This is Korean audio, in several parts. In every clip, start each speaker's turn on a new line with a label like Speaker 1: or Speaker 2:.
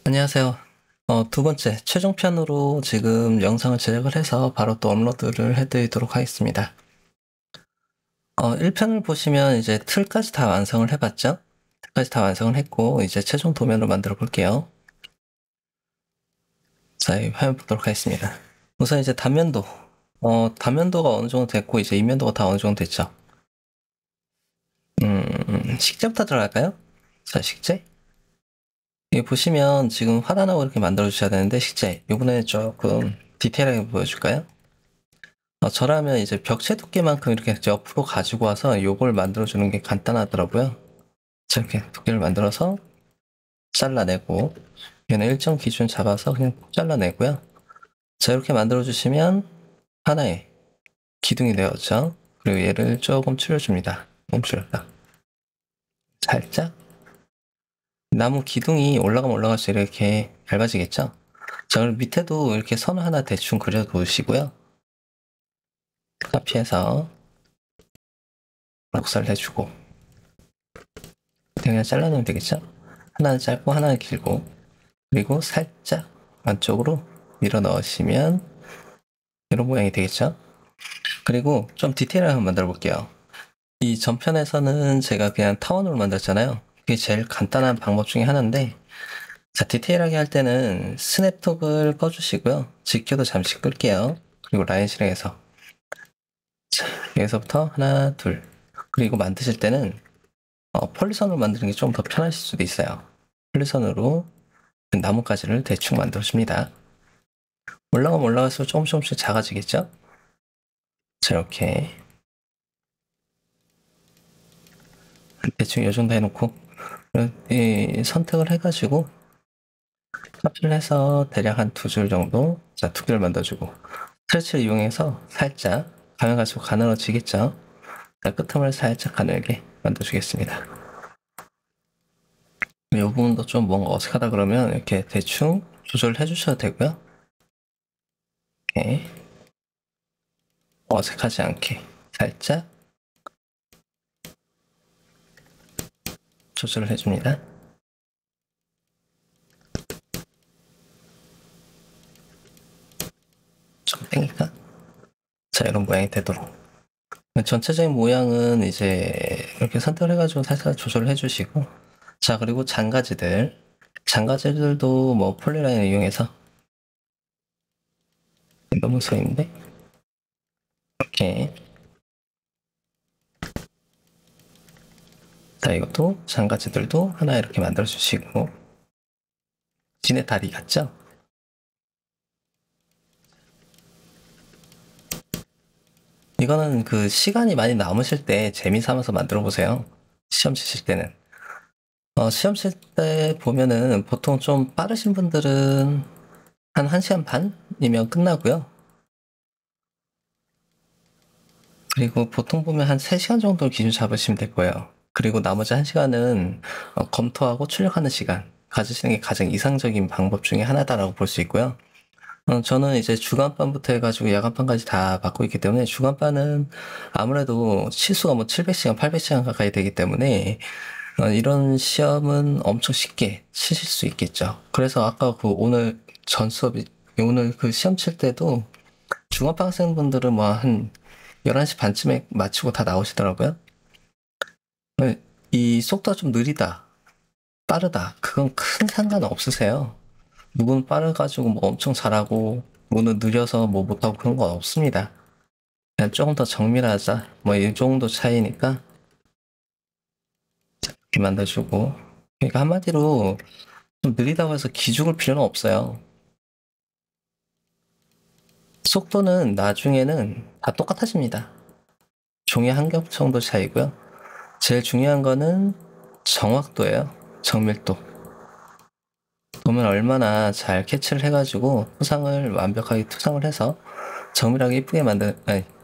Speaker 1: 안녕하세요. 두 번째, 최종편으로 지금 영상을 제작을 해서 바로 또 업로드를 해드리도록 하겠습니다. 1편을 보시면 이제 틀까지 다 완성을 해봤죠? 틀까지 다 완성을 했고, 이제 최종 도면을 만들어 볼게요. 자, 이 화면 보도록 하겠습니다. 우선 이제 단면도가 어느 정도 됐고, 이제 입면도가 다 어느 정도 됐죠? 식재부터 들어갈까요? 자, 식재. 여기 보시면 지금 화단하고 이렇게 만들어 주셔야 되는데, 식재. 이번에 조금 디테일하게 보여줄까요? 저라면 이제 벽체 두께만큼 이렇게 옆으로 가지고 와서 요걸 만들어주는 게 간단하더라고요. 이렇게 두께를 만들어서 잘라내고, 얘는 일정 기준 잡아서 그냥 잘라내고요. 자, 이렇게 만들어주시면 하나의 기둥이 되었죠. 그리고 얘를 조금 줄여줍니다. 멈추렸다. 살짝. 나무 기둥이 올라가면 올라갈수록 이렇게 얇아지겠죠? 자, 그리고 밑에도 이렇게 선 하나 대충 그려두시고요. 카피해서 녹살 해주고, 그냥 잘라놓으면 되겠죠? 하나는 짧고 하나는 길고, 그리고 살짝 안쪽으로 밀어 넣으시면 이런 모양이 되겠죠? 그리고 좀 디테일하게 한번 만들어 볼게요. 이 전편에서는 제가 그냥 타원으로 만들었잖아요. 그게 제일 간단한 방법 중에 하나인데, 자, 디테일하게 할 때는 스냅톱을 꺼주시고요. 직교도 잠시 끌게요. 그리고 라인 실행해서. 자, 여기서부터 하나, 둘. 그리고 만드실 때는 폴리선으로 만드는 게 좀 더 편하실 수도 있어요. 폴리선으로 나뭇가지를 대충 만들어줍니다. 올라가면 올라갈수록 조금씩 작아지겠죠? 자, 이렇게 대충 이 정도 해놓고 선택을 해가지고 카피를 해서 대략 한 두 줄 정도, 자, 두 개를 만들어주고 스트레치를 이용해서 살짝 가면 갈수록 가늘어지겠죠? 자, 끝틈을 살짝 가늘게 만들어주겠습니다. 이 부분도 좀 뭔가 어색하다 그러면 이렇게 대충 조절을 해주셔도 되고요. 이렇게 어색하지 않게 살짝 조절을 해줍니다. 좀 땡길까? 자, 이런 모양이 되도록. 전체적인 모양은 이제 이렇게 선택을 해가지고 살살 조절을 해주시고, 자, 그리고 장가지들도 뭐 폴리라인을 이용해서 너무 서있는데 이렇게. 자, 이것도 장가지들도 하나 이렇게 만들어 주시고, 진의 다리 같죠? 이거는 그 시간이 많이 남으실 때 재미 삼아서 만들어 보세요. 시험 치실 때는. 시험 칠 때 보면은 보통 좀 빠르신 분들은 한 1시간 반이면 끝나고요. 그리고 보통 보면 한 3시간 정도 기준 잡으시면 될 거예요. 그리고 나머지 1시간은 검토하고 출력하는 시간 가지시는 게 가장 이상적인 방법 중에 하나다라고 볼 수 있고요. 저는 이제 주간반부터 해가지고 야간반까지 다 받고 있기 때문에 주간반은 아무래도 치수가 뭐 700시간, 800시간 가까이 되기 때문에 이런 시험은 엄청 쉽게 치실 수 있겠죠. 그래서 아까 그 오늘 전 수업이, 오늘 그 시험 칠 때도 중간반 학생분들은 뭐 한 11시 반쯤에 마치고 다 나오시더라고요. 이 속도가 좀 느리다, 빠르다, 그건 큰 상관 없으세요. 누구는 빠르가지고 뭐 엄청 잘하고, 누구는 느려서 뭐 못하고 그런 건 없습니다. 그냥 조금 더 정밀하자, 뭐 이 정도 차이니까 이렇게 만들어주고. 그러니까 한마디로 좀 느리다고 해서 기죽을 필요는 없어요. 속도는 나중에는 다 똑같아집니다. 종이 한 겹 정도 차이고요. 제일 중요한 거는 정확도예요. 정밀도. 보면 얼마나 잘 캐치를 해가지고 투상을 완벽하게 투상을 해서 정밀하게 이쁘게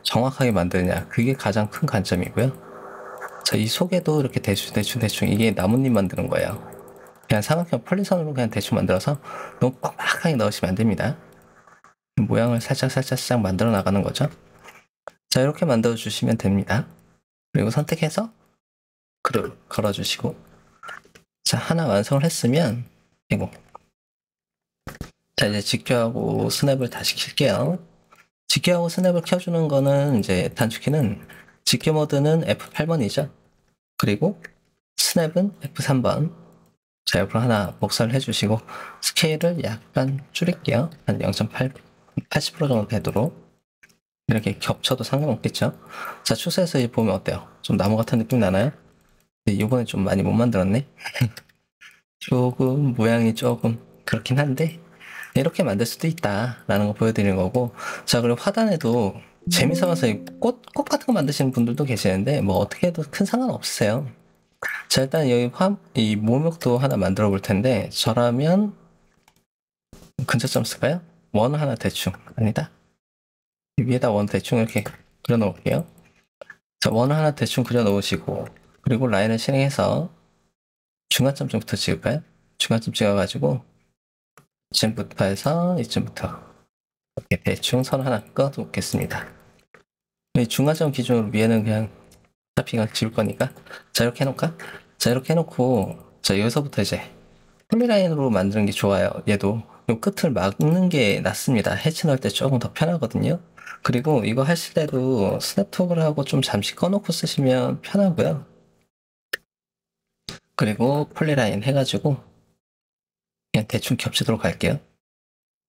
Speaker 1: 정확하게 만드느냐. 그게 가장 큰 관점이고요. 자, 이 속에도 이렇게 대충 이게 나뭇잎 만드는 거예요. 그냥 삼각형 폴리선으로 그냥 대충 만들어서 너무 빡빡하게 넣으시면 안 됩니다. 모양을 살짝 만들어 나가는 거죠. 자, 이렇게 만들어 주시면 됩니다. 그리고 선택해서 글을 걸어주시고, 자, 하나 완성을 했으면, 이거 자, 이제 직교하고 스냅을 다시 킬게요. 직교하고 스냅을 켜주는 거는 이제 단축키는 직교 모드는 F8번이죠. 그리고 스냅은 F3번. 자, 옆으로 하나 복사를 해주시고 스케일을 약간 줄일게요. 한 0.8, 80% 정도 되도록. 이렇게 겹쳐도 상관없겠죠. 자, 추세에서 보면 어때요? 좀 나무 같은 느낌 나나요? 이번에 좀 많이 못 만들었네. 조금 모양이 조금 그렇긴 한데 이렇게 만들 수도 있다라는 거 보여드리는 거고. 자, 그리고 화단에도 재미삼아서 꽃 같은 거 만드시는 분들도 계시는데 뭐 어떻게 해도 큰 상관 없으세요. 자, 일단 여기 이 모목도 하나 만들어 볼 텐데 저라면 근처점 쓸까요? 원 하나 대충. 아니다, 위에다 원 대충 이렇게 그려 놓을게요. 자, 원 하나 대충 그려 놓으시고 그리고 라인을 실행해서 중간점 좀부터 찍을까요? 중간점 찍어가지고 이쯤부터 해서 이쯤부터 이렇게 대충 선 하나 꺼놓겠습니다. 중간점 기준으로 위에는 그냥 어차피 그냥 지울 거니까 자, 이렇게 해놓을까? 자, 이렇게 해놓고 자, 여기서부터 이제 폴리라인으로 만드는 게 좋아요. 얘도 요 끝을 막는 게 낫습니다. 해치 넣을 때 조금 더 편하거든요. 그리고 이거 하실 때도 스냅톡을 하고 좀 잠시 꺼놓고 쓰시면 편하고요. 그리고 폴리라인 해가지고 그냥 대충 겹치도록 할게요.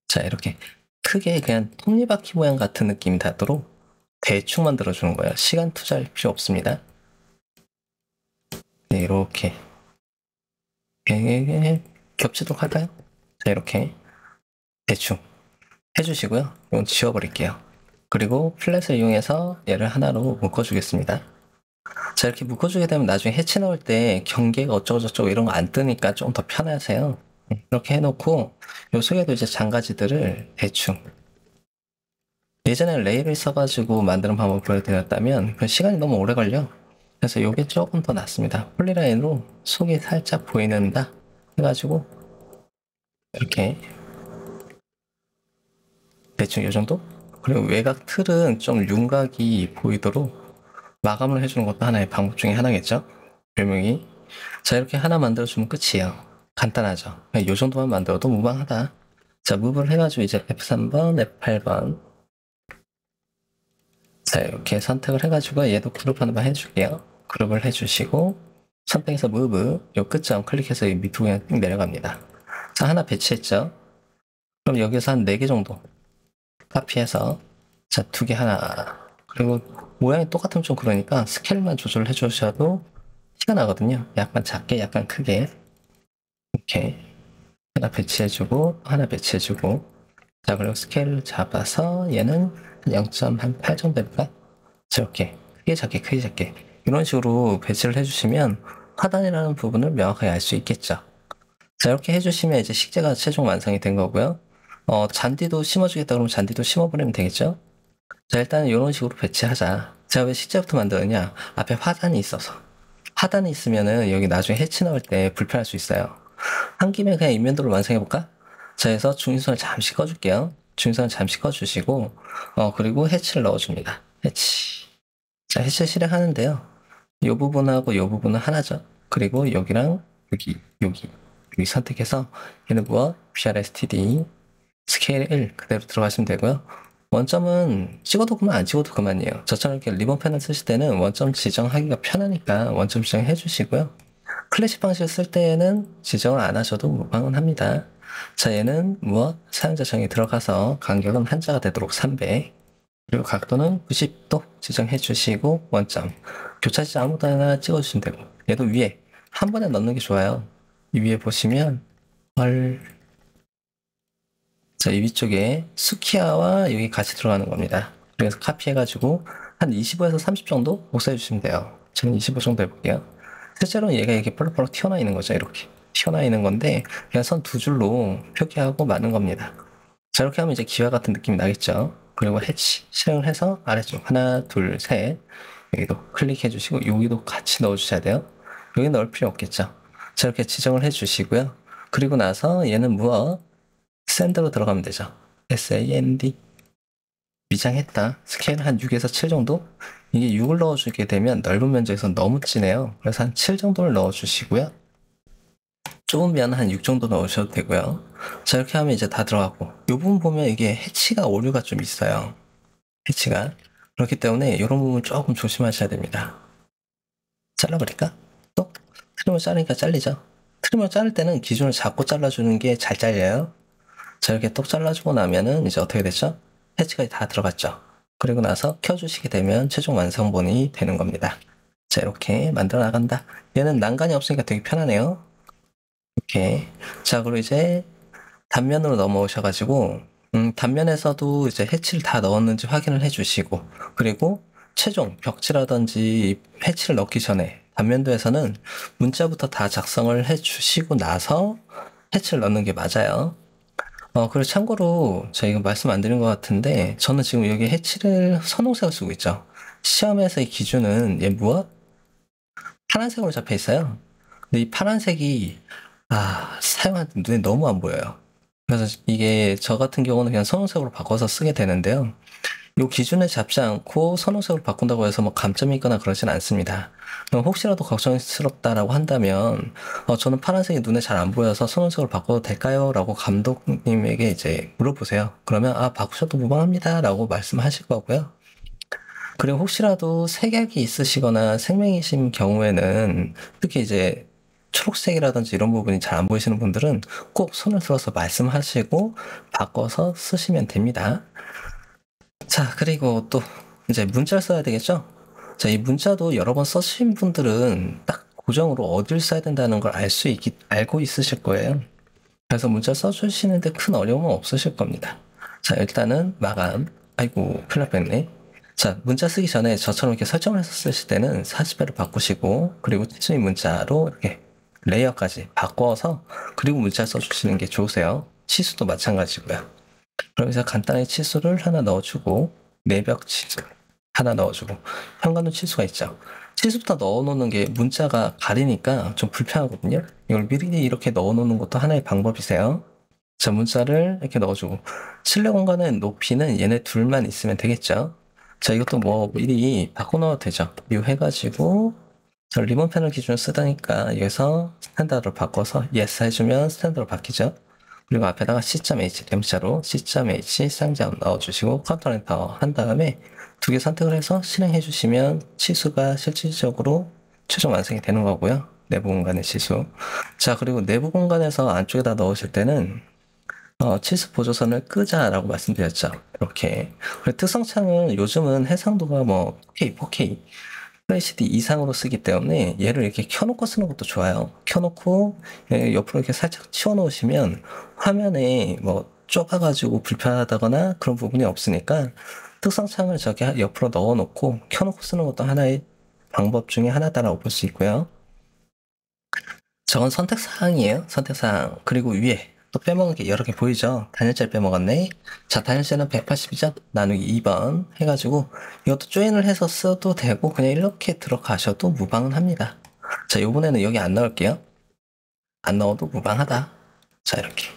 Speaker 1: 자, 이렇게 크게 그냥 톱니바퀴 모양 같은 느낌이 나도록 대충 만들어주는 거예요. 시간 투자할 필요 없습니다. 네, 이렇게 겹치도록 할까요? 자, 이렇게 대충 해주시고요. 이건 지워버릴게요. 그리고 플랫을 이용해서 얘를 하나로 묶어주겠습니다. 자, 이렇게 묶어주게 되면 나중에 해치 넣을 때 경계가 어쩌고저쩌고 이런 거 안 뜨니까 좀 더 편하세요. 이렇게 해놓고 요 속에도 이제 장가지들을 대충, 예전에 레일을 써가지고 만드는 방법을 보여드렸다면 그 시간이 너무 오래 걸려. 그래서 이게 조금 더 낫습니다. 폴리라인으로 속이 살짝 보이는다 해가지고 이렇게 대충 이 정도? 그리고 외곽 틀은 좀 윤곽이 보이도록 마감을 해주는 것도 하나의 방법 중에 하나겠죠? 별명이. 자, 이렇게 하나 만들어주면 끝이에요. 간단하죠? 이 정도만 만들어도 무방하다. 자, 무브를 해가지고 이제 F3번, F8번. 자, 이렇게 선택을 해가지고 얘도 그룹 하나만 해줄게요. 그룹을 해주시고 선택해서 무브, 요 끝점 클릭해서 이 밑으로 그냥 쭉 내려갑니다. 자, 하나 배치했죠? 그럼 여기서 한 4개 정도 카피해서 자, 2개 하나. 그리고 모양이 똑같으면 좀 그러니까 스케일만 조절을 해주셔도 티가 나거든요. 약간 작게, 약간 크게. 이렇게 하나 배치해주고 하나 배치해주고. 자, 그리고 스케일을 잡아서 얘는 0.8 정도 해볼까? 자, 이렇게 크게 작게 크게 작게 이런 식으로 배치를 해주시면 하단이라는 부분을 명확하게 알 수 있겠죠. 자, 이렇게 해주시면 이제 식재가 최종 완성이 된 거고요. 잔디도 심어주겠다 그러면 잔디도 심어버리면 되겠죠. 자, 일단 이런 식으로 배치하자. 제가 왜 식재부터 만드느냐? 앞에 화단이 있어서. 하단이 있으면은 여기 나중에 해치 넣을 때 불편할 수 있어요. 한 김에 그냥 인면도를 완성해볼까? 자, 해서 중위선을 잠시 꺼줄게요. 중위선을 잠시 꺼주시고, 그리고 해치를 넣어줍니다. 해치. 자, 해치 실행하는데요. 이 부분하고 이 부분은 하나죠. 그리고 여기랑 여기 선택해서 얘는 무엇? BRSTD 스케일 1 그대로 들어가시면 되고요. 원점은 찍어도 그만 안 찍어도 그만이에요. 저처럼 이렇게 리본 패널 쓰실 때는 원점 지정하기가 편하니까 원점 지정해 주시고요. 클래식 방식을 쓸 때에는 지정을 안 하셔도 무방은 합니다. 자, 얘는 무엇? 사용자 정의 들어가서 간격은 한자가 되도록 300 그리고 각도는 90도 지정해 주시고 원점 교차 지점 아무데나 찍어주시면 되고 얘도 위에 한 번에 넣는 게 좋아요. 이 위에 보시면 자, 이 위쪽에 수키아와 여기 같이 들어가는 겁니다. 그래서 카피해가지고 한 25에서 30 정도 복사해 주시면 돼요. 저는 25 정도 해볼게요. 실제로는 얘가 이렇게 펄럭펄럭 튀어나와 있는 거죠. 이렇게 튀어나와 있는 건데 그냥 선 2줄로 표기하고 마는 겁니다. 자, 이렇게 하면 이제 기와 같은 느낌이 나겠죠. 그리고 해치 실행을 해서 아래쪽 하나 둘 셋 여기도 클릭해 주시고 여기도 같이 넣어 주셔야 돼요. 여기 넣을 필요 없겠죠. 자, 이렇게 지정을 해 주시고요. 그리고 나서 얘는 무엇? 샌드로 들어가면 되죠. SAND 위장했다. 스케일 한 6에서 7 정도? 이게 6을 넣어주게 되면 넓은 면적에서 너무 진해요. 그래서 한 7 정도를 넣어주시고요. 좁으면 한 6 정도 넣으셔도 되고요. 자, 이렇게 하면 이제 다 들어가고, 요 부분 보면 이게 해치가 오류가 좀 있어요. 해치가. 그렇기 때문에 이런 부분 조금 조심하셔야 됩니다. 잘라버릴까? 또? 트리머 자르니까 잘리죠? 트리머 자를 때는 기준을 잡고 잘라주는 게 잘 잘려요. 자, 이렇게 똑 잘라주고 나면은 이제 어떻게 되죠? 해치가 다 들어갔죠? 그리고 나서 켜주시게 되면 최종 완성본이 되는 겁니다. 자, 이렇게 만들어 나간다. 얘는 난간이 없으니까 되게 편하네요. 이렇게. 자, 그리고 이제 단면으로 넘어오셔가지고, 단면에서도 이제 해치를 다 넣었는지 확인을 해주시고, 그리고 최종 벽지라든지 해치를 넣기 전에 단면도에서는 문자부터 다 작성을 해주시고 나서 해치를 넣는 게 맞아요. 그리고 참고로 제가 말씀 안 드린 것 같은데, 저는 지금 여기 해치를 선홍색을 쓰고 있죠. 시험에서의 기준은 얘 무엇? 파란색으로 잡혀 있어요. 근데 이 파란색이 사용할 때 눈에 너무 안 보여요. 그래서 이게 저 같은 경우는 그냥 선홍색으로 바꿔서 쓰게 되는데요. 요 기준을 잡지 않고 선홍색으로 바꾼다고 해서 뭐 감점이 있거나 그러진 않습니다. 그럼 혹시라도 걱정스럽다라고 한다면 저는 파란색이 눈에 잘 안 보여서 선홍색으로 바꿔도 될까요? 라고 감독님에게 이제 물어보세요. 그러면 바꾸셔도 무방합니다 라고 말씀하실 거고요. 그리고 혹시라도 색약이 있으시거나 생명이신 경우에는 특히 이제 초록색이라든지 이런 부분이 잘 안 보이시는 분들은 꼭 손을 들어서 말씀하시고 바꿔서 쓰시면 됩니다. 자, 그리고 또 이제 문자를 써야 되겠죠? 자, 이 문자도 여러 번 써주신 분들은 딱 고정으로 어딜 써야 된다는 걸 알고 있으실 거예요. 그래서 문자 써주시는데 큰 어려움은 없으실 겁니다. 자, 일단은 마감. 아이고, 큰일 날 뻔했네. 자, 문자 쓰기 전에 저처럼 이렇게 설정을 해서 쓰실 때는 40배로 바꾸시고, 그리고 치수인 문자로 이렇게 레이어까지 바꿔서, 그리고 문자 써주시는 게 좋으세요. 치수도 마찬가지고요. 그러면서 간단하게 치수를 하나 넣어주고, 내벽 치수 하나 넣어주고, 현관도 치수가 있죠. 치수부터 넣어놓는 게 문자가 가리니까 좀 불편하거든요. 이걸 미리 이렇게 넣어놓는 것도 하나의 방법이세요. 자, 문자를 이렇게 넣어주고, 실내 공간은 높이는 얘네 둘만 있으면 되겠죠. 자, 이것도 뭐 미리 바꿔놓어도 되죠. 뮤 해가지고, 저 리본 패널 기준을 쓰다니까 여기서 스탠다드로 바꿔서 yes 해주면 스탠다드로 바뀌죠. 그리고 앞에다가 C.H M자로 C.H 쌍장 넣어주시고 컨트롤 엔터 한 다음에 두 개 선택을 해서 실행해 주시면 치수가 실질적으로 최종 완성이 되는 거고요. 내부 공간의 치수. 자, 그리고 내부 공간에서 안쪽에다 넣으실 때는 치수 보조선을 끄자라고 말씀드렸죠. 이렇게. 그리고 특성창은 요즘은 해상도가 뭐 4K FHD 이상으로 쓰기 때문에 얘를 이렇게 켜놓고 쓰는 것도 좋아요. 켜놓고 옆으로 이렇게 살짝 치워놓으시면 화면에 뭐 좁아가지고 불편하다거나 그런 부분이 없으니까 특성창을 저기 옆으로 넣어놓고 켜놓고 쓰는 것도 하나의 방법 중에 하나다라고 볼 수 있고요. 저건 선택사항이에요. 선택사항. 그리고 위에 또 빼먹은 게 여러 개 보이죠? 단일자를 빼먹었네. 자, 단일자는 180이죠? 나누기 2번 해가지고 이것도 조인을 해서 써도 되고 그냥 이렇게 들어가셔도 무방은 합니다. 자, 요번에는 여기 안 넣을게요. 안 넣어도 무방하다. 자, 이렇게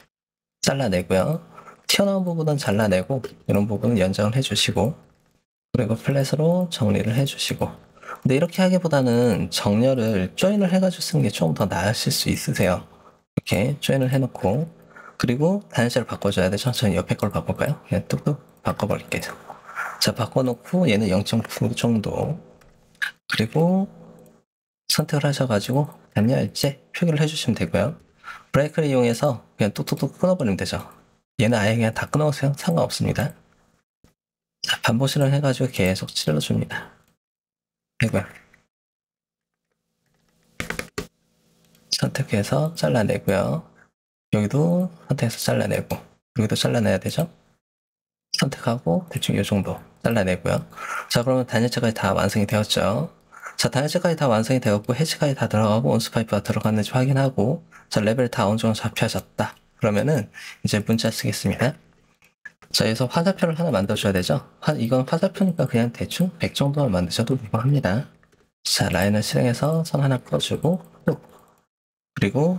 Speaker 1: 잘라내고요. 튀어나온 부분은 잘라내고 이런 부분은 연장을 해주시고 그리고 플랫으로 정리를 해주시고 근데 이렇게 하기보다는 정렬을 조인을 해가지고 쓰는 게 좀 더 나으실 수 있으세요. 이렇게 조인을 해놓고 그리고 단일자를 바꿔줘야 되죠. 저는 옆에 걸 바꿀까요? 그냥 뚝뚝 바꿔버릴게요. 자, 바꿔놓고 얘는 0.9 정도 그리고 선택을 하셔가지고 단열재 표기를 해주시면 되고요. 브레이크를 이용해서 그냥 뚝뚝뚝 끊어버리면 되죠. 얘는 아예 그냥 다 끊어오세요. 상관없습니다. 자, 반복 실행해가지고 계속 찔러줍니다. 되고요. 선택해서 잘라내고요. 여기도 선택해서 잘라내고 여기도 잘라내야 되죠. 선택하고 대충 이 정도 잘라내고요. 자, 그러면 단일체까지 다 완성이 되었죠. 자, 단일체까지 다 완성이 되었고 해치까지 다 들어가고 온수파이프가 들어갔는지 확인하고 자, 레벨 다 어느 정도 잡혀졌다. 그러면은 이제 문자 쓰겠습니다. 자, 여기서 화살표를 하나 만들어줘야 되죠. 이건 화살표니까 그냥 대충 100 정도만 만드셔도 무방합니다. 자, 라인을 실행해서 선 하나 풀어주고 그리고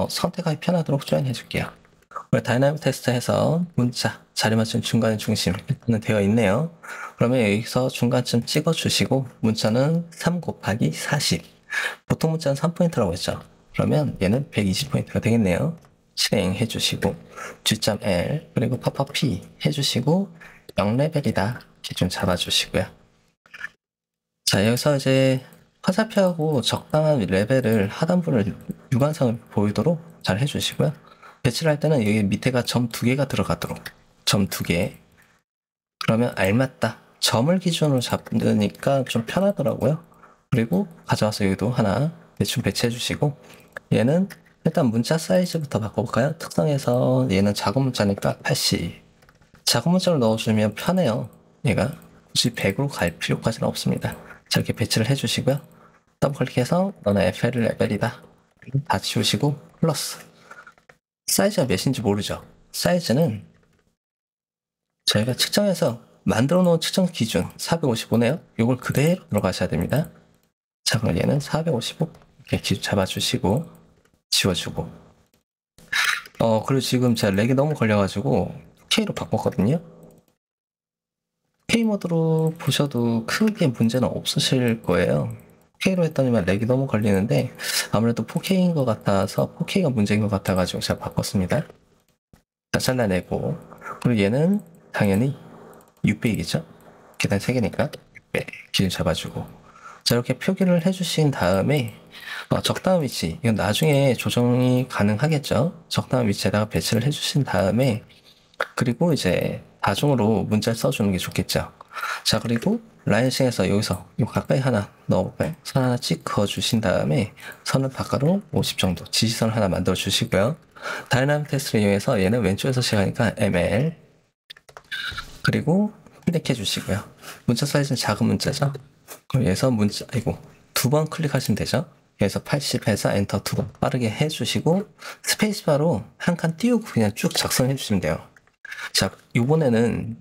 Speaker 1: 선택하기 편하도록 조인해 줄게요. 다이나믹 테스트해서 문자 자리 맞춘 중간의 중심은 되어 있네요. 그러면 여기서 중간쯤 찍어 주시고 문자는 3 곱하기 40 보통 문자는 3포인트라고 했죠. 그러면 얘는 120포인트가 되겠네요. 실행해 주시고 G.L 그리고 팝업 P 해주시고 0레벨이다 기준 잡아주시고요. 자, 여기서 이제 화살표하고 적당한 레벨을 하단부를 육안상을 보이도록 잘 해주시고요. 배치를 할 때는 여기 밑에가 점 2개가 들어가도록 점 2개. 그러면 알맞다. 점을 기준으로 잡으니까 좀 편하더라고요. 그리고 가져와서 여기도 하나 대충 배치해 주시고 얘는 일단 문자 사이즈부터 바꿔볼까요? 특성에서 얘는 작은 문자니까 80. 작은 문자를 넣어주면 편해요. 얘가 굳이 100으로 갈 필요까지는 없습니다. 자, 이렇게 배치를 해주시고요. 더블 클릭해서 너는 FL 레벨이다. 다 지우시고 플러스. 사이즈가 몇인지 모르죠? 사이즈는 저희가 측정해서 만들어 놓은 측정 기준 455네요. 이걸 그대로 들어가셔야 됩니다. 자, 그럼 얘는 455 이렇게 기준 잡아주시고 지워주고. 그리고 지금 제가 렉이 너무 걸려가지고 K로 바꿨거든요. K 모드로 보셔도 크게 문제는 없으실 거예요. K로 했더니만 렉이 너무 걸리는데 아무래도 4K인 것 같아서 4K가 문제인 것 같아가지고 제가 바꿨습니다. 자, 잘라내고 그리고 얘는 당연히 600이겠죠? 계단 3개니까 600 기준 잡아주고 자, 이렇게 표기를 해주신 다음에 적당한 위치, 이건 나중에 조정이 가능하겠죠? 적당한 위치에다가 배치를 해주신 다음에 그리고 이제 다중으로 문자를 써주는 게 좋겠죠. 자, 그리고 라인싱에서 여기서 이 가까이 하나 넣어볼까요? 선 하나 찍 그어주신 다음에 선을 바깥으로 50 정도 지지선 하나 만들어 주시고요. 다이나믹 테스트를 이용해서 얘는 왼쪽에서 시작하니까 ML 그리고 클릭해 주시고요. 문자 사이즈는 작은 문자죠. 그럼 여기서 문자, 두 번 클릭하시면 되죠. 여기서 80 해서 엔터 2번 빠르게 해주시고 스페이스바로 한 칸 띄우고 그냥 쭉 작성해 주시면 돼요. 자, 이번에는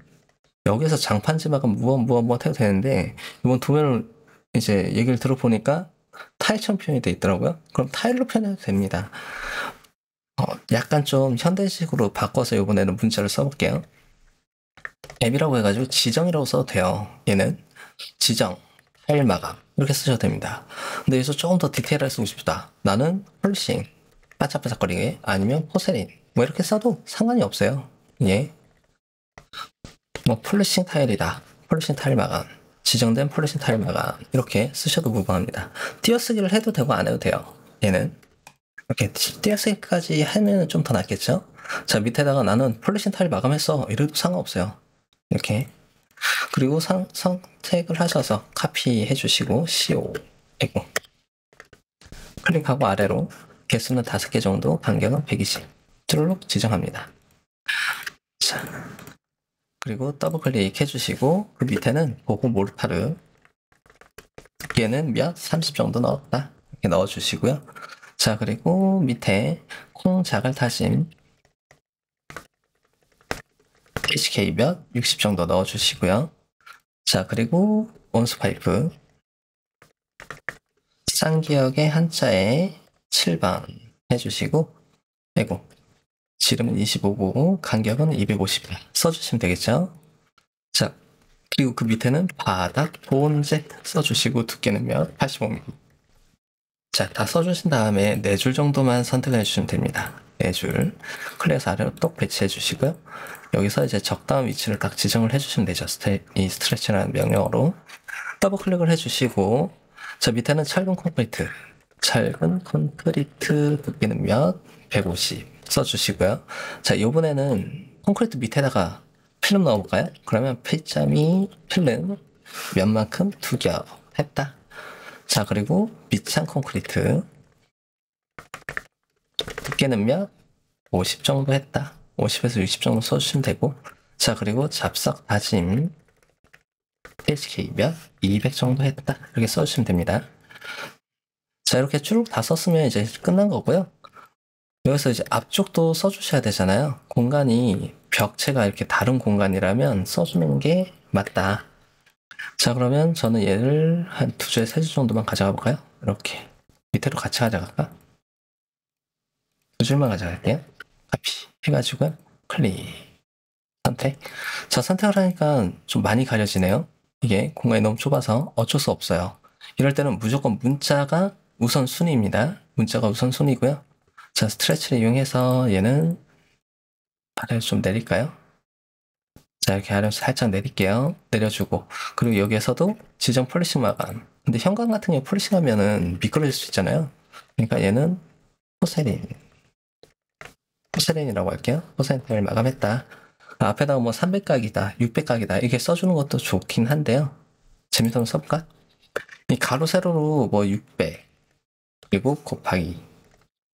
Speaker 1: 여기서 장판지막은 무엇 해도 되는데 이번 도면을 이제 얘기를 들어보니까 타일처럼 표현이 돼 있더라고요. 그럼 타일로 표현해도 됩니다. 약간 좀 현대식으로 바꿔서 이번에는 문자를 써볼게요. 앱이라고 해가지고 지정이라고 써도 돼요. 얘는 지정, 타일 마감 이렇게 쓰셔도 됩니다. 근데 여기서 조금 더 디테일하게 쓰고 싶다. 나는 폴리싱, 바짝바짝거리게 아니면 포세린 뭐 이렇게 써도 상관이 없어요. 예. 뭐 폴리싱 타일이다. 폴리싱 타일 마감. 지정된 폴리싱 타일 마감. 이렇게 쓰셔도 무방합니다. 띄어쓰기를 해도 되고 안 해도 돼요. 얘는. 이렇게 띄어쓰기까지 하면 좀 더 낫겠죠? 자, 밑에다가 나는 폴리싱 타일 마감했어. 이래도 상관없어요. 이렇게. 그리고 선택을 하셔서 카피해 주시고 CO. 클릭하고 아래로 개수는 5개 정도, 간격은 120. 쭈르륵 지정합니다. 자. 그리고 더블 클릭 해주시고 그 밑에는 보고 몰타르 얘는 몇? 30 정도 넣었다 이렇게 넣어주시고요. 자, 그리고 밑에 콩 자갈 타심 HK 몇? 60 정도 넣어주시고요. 자, 그리고 온수 파이프 쌍기역의 한자에 7번 해주시고 지름은 25고 간격은 250 써주시면 되겠죠. 자, 그리고 그 밑에는 바닥 보온제 써주시고 두께는 몇? 85mm. 자, 다 써주신 다음에 4줄 정도만 선택을 해주시면 됩니다. 4줄 클릭해서 아래로 똑 배치해 주시고요. 여기서 이제 적당한 위치를 딱 지정을 해주시면 되죠. 이 스트레치라는 명령어로 더블 클릭을 해주시고 자, 밑에는 철근 콘크리트 두께는 몇? 150 써주시고요. 자, 이번에는 콘크리트 밑에다가 필름 넣어볼까요? 그러면 P.2 필름 몇만큼 2겹 했다. 자, 그리고 밑창 콘크리트 두께는 몇? 50 정도 했다. 50에서 60 정도 써주시면 되고 자, 그리고 잡석 다짐 HK 몇? 200 정도 했다. 이렇게 써주시면 됩니다. 자, 이렇게 쭉 다 썼으면 이제 끝난 거고요. 여기서 이제 앞쪽도 써주셔야 되잖아요. 공간이 벽체가 이렇게 다른 공간이라면 써주는 게 맞다. 자, 그러면 저는 얘를 한 2줄, 3줄 정도만 가져가 볼까요? 이렇게 밑으로 같이 가져갈까? 2줄만 가져갈게요. 카피 해가지고요. 클릭 선택. 자, 선택을 하니까 좀 많이 가려지네요. 이게 공간이 너무 좁아서 어쩔 수 없어요. 이럴 때는 무조건 문자가 우선순위입니다. 문자가 우선순위고요. 자, 스트레치를 이용해서 얘는 아래로 좀 내릴까요? 자, 이렇게 아래로 살짝 내릴게요. 내려주고. 그리고 여기에서도 지정 폴리싱 마감. 근데 형광 같은 경우 폴리싱 하면은 미끄러질 수 있잖아요. 그러니까 얘는 포세린이라고 할게요. 포세린을 마감했다. 앞에다가 뭐 300각이다, 600각이다 이게 써주는 것도 좋긴 한데요. 재미있으면 써볼까? 이 가로 세로로 뭐 600 그리고 곱하기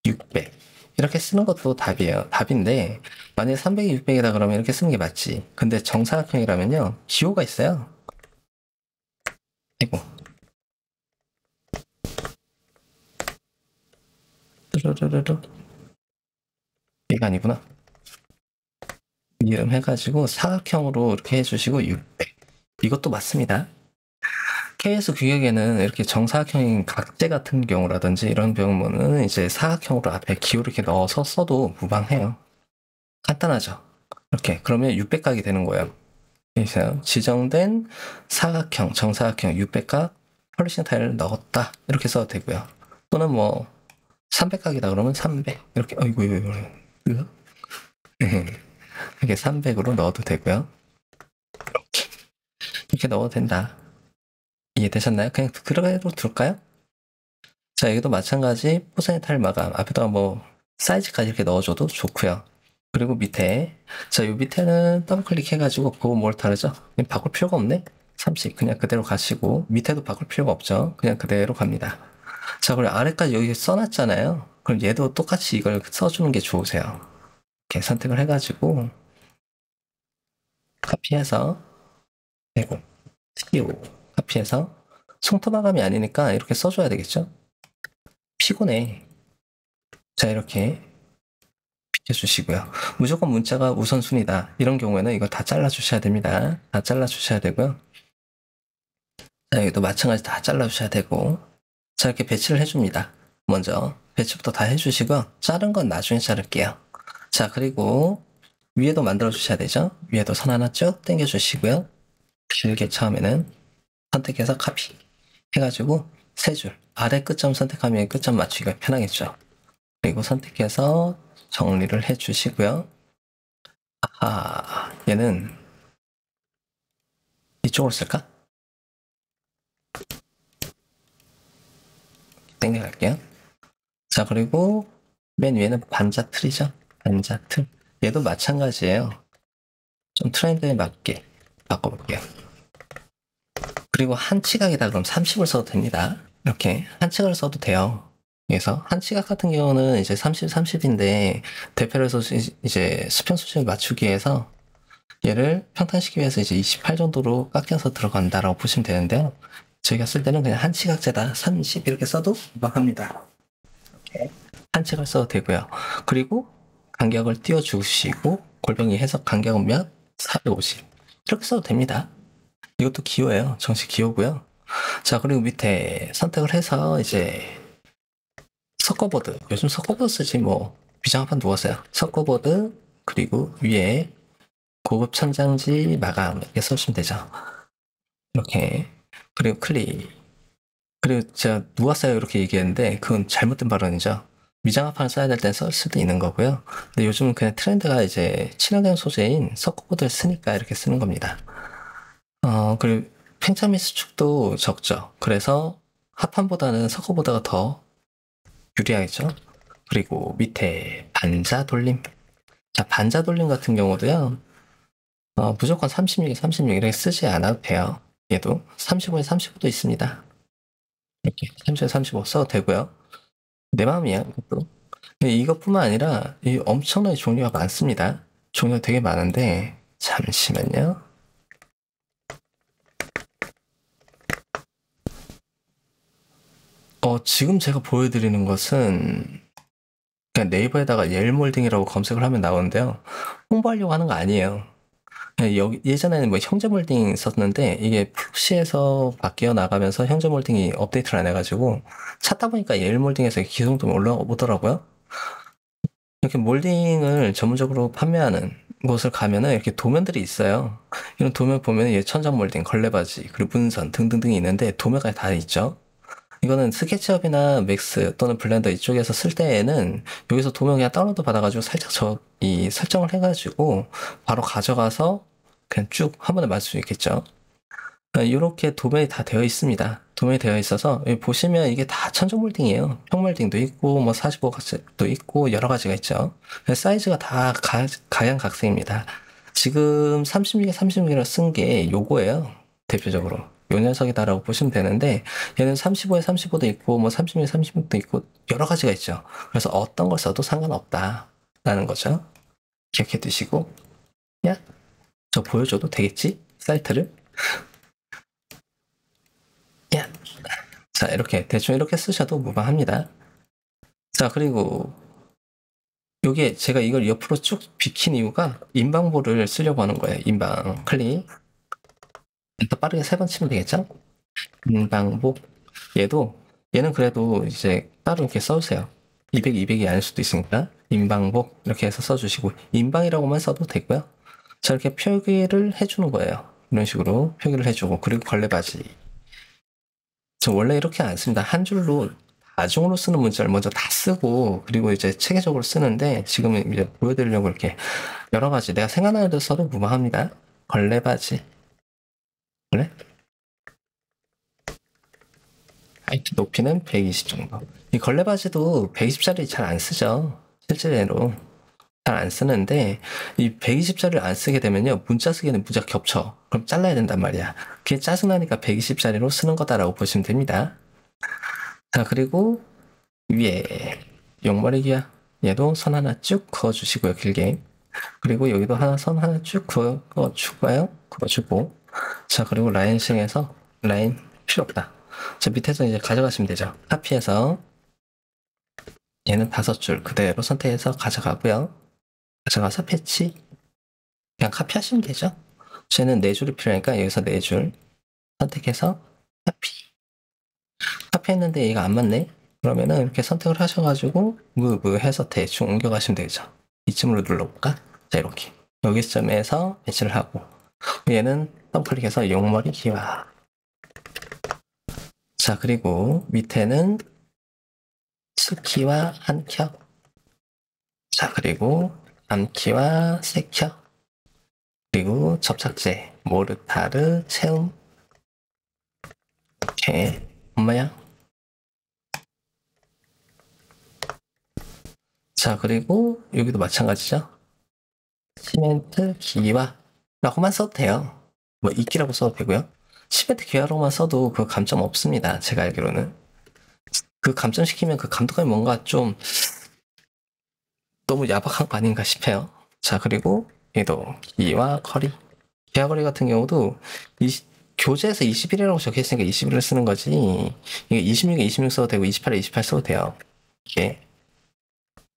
Speaker 1: 600 이렇게 쓰는 것도 답인데 만약에 300이 600이다 그러면 이렇게 쓰는 게 맞지. 근데 정사각형이라면요 기호가 있어요. 아이고 뚜루루루루 이가 아니구나. 이름 해가지고 사각형으로 이렇게 해주시고 600 이것도 맞습니다. KS 규격에는 이렇게 정사각형인 각재 같은 경우라든지 이런 경우는 이제 사각형으로 앞에 기호를 이렇게 넣어서 써도 무방해요. 간단하죠. 이렇게 그러면 600각이 되는 거예요. 그래서 지정된 사각형, 정사각형 600각 폴리싱 타일을 넣었다 이렇게 써도 되고요. 또는 뭐 300각이다 그러면 300 이렇게 어이구 이렇게 300으로 넣어도 되고요. 이렇게 넣어도 된다. 이해되셨나요? 그냥 그대로 둘까요? 자, 여기도 마찬가지 포세린 타일 마감 앞에다가 뭐 사이즈까지 이렇게 넣어줘도 좋고요. 그리고 밑에 자, 요 밑에는 더블 클릭해가지고 그거 뭘 다르죠? 그냥 바꿀 필요가 없네? 30 그냥 그대로 가시고 밑에도 바꿀 필요가 없죠? 그냥 그대로 갑니다. 자, 그리고 아래까지 여기 써놨잖아요. 그럼 얘도 똑같이 이걸 써주는 게 좋으세요. 이렇게 선택을 해가지고 카피해서 대고 TO 카피해서 송토 마감이 아니니까 이렇게 써줘야 되겠죠? 피곤해. 자, 이렇게 비켜주시고요. 무조건 문자가 우선순위다. 이런 경우에는 이거 다 잘라주셔야 됩니다. 다 잘라주셔야 되고요. 자, 여기도 마찬가지 다 잘라주셔야 되고. 자, 이렇게 배치를 해줍니다. 먼저 배치부터 다 해주시고 자른 건 나중에 자를게요. 자, 그리고 위에도 만들어주셔야 되죠? 위에도 선 하나 쭉 당겨주시고요. 길게 처음에는 선택해서 카피 해가지고 세 줄 아래 끝점 선택하면 끝점 맞추기가 편하겠죠. 그리고 선택해서 정리를 해주시고요. 얘는 이쪽으로 쓸까? 땡겨갈게요. 자, 그리고 맨 위에는 반자 틀이죠. 반자 틀. 얘도 마찬가지예요. 좀 트렌드에 맞게 바꿔볼게요. 그리고 한 치각이다 그럼 30을 써도 됩니다. 이렇게 한 치각을 써도 돼요. 그래서 한 치각 같은 경우는 이제 30, 30인데 대표로 해서 이제 수평 수직을 맞추기 위해서 얘를 평탄시키기 위해서 이제 28 정도로 깎여서 들어간다라고 보시면 되는데요. 저희가 쓸 때는 그냥 한 치각제다 30 이렇게 써도 무방합니다. 이렇게 한 치각을 써도 되고요. 그리고 간격을 띄워주시고 골뱅이 해석 간격은 몇? 450 이렇게 써도 됩니다. 이것도 기호예요. 정식 기호고요. 자, 그리고 밑에 선택을 해서 이제 석고보드 요즘 석고보드 쓰지 뭐 비장판 누가 써요? 석고보드 그리고 위에 고급 천장지 마감 이렇게 써주시면 되죠. 이렇게 그리고 클릭 그리고 제가 누가 써요 이렇게 얘기했는데 그건 잘못된 발언이죠. 미장합판을 써야 될 땐 쓸 수도 있는 거고요. 근데 요즘은 그냥 트렌드가 이제 친환경 소재인 석고보드를 쓰니까 이렇게 쓰는 겁니다. 그리고 팽창 및 수축도 적죠. 그래서 합판보다는 석고보드가 더 유리하겠죠. 그리고 밑에 반자 돌림. 자, 반자 돌림 같은 경우도요. 무조건 36에 36 이렇게 쓰지 않아도 돼요. 얘도 35에 35도 있습니다. 이렇게 35에 35 써도 되고요. 내 마음이야, 이것도. 근데 이것뿐만 아니라 이 엄청나게 종류가 많습니다. 종류가 되게 많은데 잠시만요. 지금 제가 보여드리는 것은 그냥 네이버에다가 예일몰딩이라고 검색을 하면 나오는데요. 홍보하려고 하는 거 아니에요. 예전에는 뭐 형제 몰딩 썼는데 이게 플루시에서 바뀌어 나가면서 형제 몰딩이 업데이트를 안 해가지고 찾다 보니까 예일 몰딩에서 기성도 올라오더라고요. 이렇게 몰딩을 전문적으로 판매하는 곳을 가면은 이렇게 도면들이 있어요. 이런 도면 보면 천장 몰딩, 걸레바지, 그리고 문선 등등등이 있는데 도면까지 다 있죠. 이거는 스케치업이나 맥스 또는 블렌더 이쪽에서 쓸 때에는 여기서 도면 그냥 다운로드 받아가지고 살짝 이 설정을 해가지고 바로 가져가서 그냥 쭉 한 번에 맞을 수 있겠죠. 이렇게 도면이 다 되어 있습니다. 도면이 되어 있어서 여기 보시면 이게 다 천정 몰딩이에요. 평몰딩도 있고 뭐 45각도 있고 여러 가지가 있죠. 사이즈가 다 가양각색입니다. 지금 36에 36이라 쓴 게 요거예요. 대표적으로. 요 녀석이다라고 보시면 되는데 얘는 35에 35도 있고 뭐 36에 36도 있고 여러 가지가 있죠. 그래서 어떤 걸 써도 상관없다라는 거죠. 기억해 두시고 야, 저 보여줘도 되겠지? 사이트를? 야. 자, 이렇게 대충 이렇게 쓰셔도 무방합니다. 자, 그리고 요게 제가 이걸 옆으로 쭉 비킨 이유가 인방보를 쓰려고 하는 거예요. 인방 클릭. 일단 빠르게 3번 치면 되겠죠? 인방보. 얘는 그래도 이제 따로 이렇게 써주세요. 200, 200이 아닐 수도 있으니까 인방보 이렇게 해서 써주시고 인방이라고만 써도 되고요. 자, 이렇게 표기를 해주는 거예요. 이런 식으로 표기를 해주고 그리고 걸레바지. 저 원래 이렇게 안 씁니다. 한 줄로 다중으로 쓰는 문자를 먼저 다 쓰고 그리고 이제 체계적으로 쓰는데 지금은 이제 보여드리려고 이렇게 여러 가지 내가 생각나는 대로 써도 무방합니다. 걸레바지. 그래? 하이트 높이는 120 정도. 이 걸레바지도 120짜리 잘 안 쓰죠. 실제로 잘 안 쓰는데 이 120짜리를 안 쓰게 되면요. 문자 쓰기에는 문자 겹쳐. 그럼 잘라야 된단 말이야. 그게 짜증나니까 120짜리로 쓰는 거다라고 보시면 됩니다. 자, 그리고 위에 용머리 기야 얘도 선 하나 쭉 그어주시고요. 길게. 그리고 여기도 선 하나 쭉 그어주고요. 그어주고. 자, 그리고 라인싱에서 라인 필요 없다. 자, 밑에서 이제 가져가시면 되죠. 카피해서 얘는 5줄 그대로 선택해서 가져가고요. 가져가서 패치. 그냥 카피하시면 되죠. 쟤는 4줄이 필요하니까 여기서 4줄 선택해서 카피. 카피했는데 얘가 안 맞네. 그러면은 이렇게 선택을 하셔가지고 무브 해서 대충 옮겨가시면 되죠. 이쯤으로 눌러볼까? 자, 이렇게 여기 시점에서 배치를 하고 얘는 더블클릭해서 용머리 기와. 자, 그리고 밑에는 수키와 한켜. 자, 그리고 암키와 세켜. 그리고 접착제 모르타르 체움. 이렇게 엄마야. 자, 그리고 여기도 마찬가지죠. 시멘트 기와 라고만 써도 돼요. 뭐 이끼라고 써도 되고요. 시멘트 기와로만 써도 그 감점 없습니다. 제가 알기로는. 그 감점시키면 그 감독감이 뭔가 좀 너무 야박한 거 아닌가 싶어요. 자, 그리고 얘도 기와 거리. 기와 거리 같은 경우도 교재에서 21이라고 적혀있으니까 21을 쓰는 거지. 이게 26에 26 써도 되고 28에 28 써도 돼요. 이게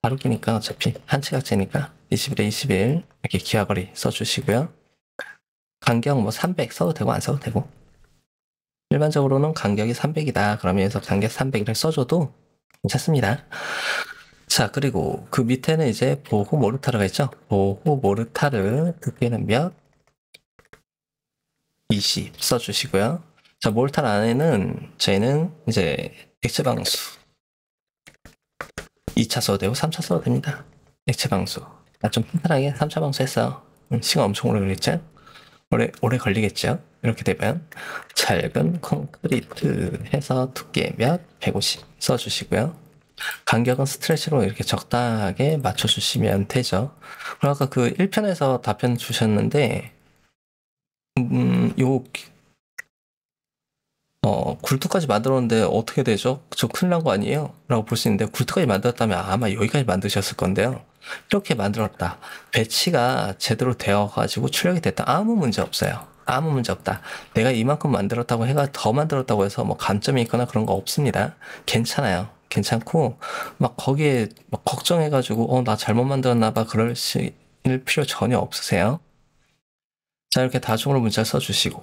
Speaker 1: 바로끼니까 어차피 한치각제니까 21에 21 이렇게 기하거리 써주시고요. 간격 뭐 300 써도 되고 안 써도 되고 일반적으로는 간격이 300이다. 그러면 여기서 간격 300을 써줘도 괜찮습니다. 자, 그리고 그 밑에는 이제 보호 모르타르가 있죠. 보호 모르타르 두께는 몇? 20 써주시고요. 자, 모르타르 안에는 저희는 이제 액체 방수 2차 써도 되고 3차 써도 됩니다. 액체 방수. 좀 편안하게 3차 방수 했어요. 시간 엄청 오래 걸리겠죠? 오래 걸리겠죠? 이렇게 되면 작은 콘크리트 해서 두께 몇 150 써주시고요. 간격은 스트레치로 이렇게 적당하게 맞춰주시면 되죠. 그리고 아까 그 1편에서 답변 주셨는데 요 굴뚝까지 만들었는데 어떻게 되죠? 저 큰일 난 거 아니에요? 라고 볼 수 있는데 굴뚝까지 만들었다면 아마 여기까지 만드셨을 건데요. 이렇게 만들었다. 배치가 제대로 되어가지고 출력이 됐다. 아무 문제 없어요. 아무 문제 없다. 내가 이만큼 만들었다고 해가 더 만들었다고 해서 뭐 감점이 있거나 그런 거 없습니다. 괜찮아요. 괜찮고 막 거기에 막 걱정해가지고 나 잘못 만들었나 봐 그럴 필요 전혀 없으세요. 자, 이렇게 다중으로 문자 써주시고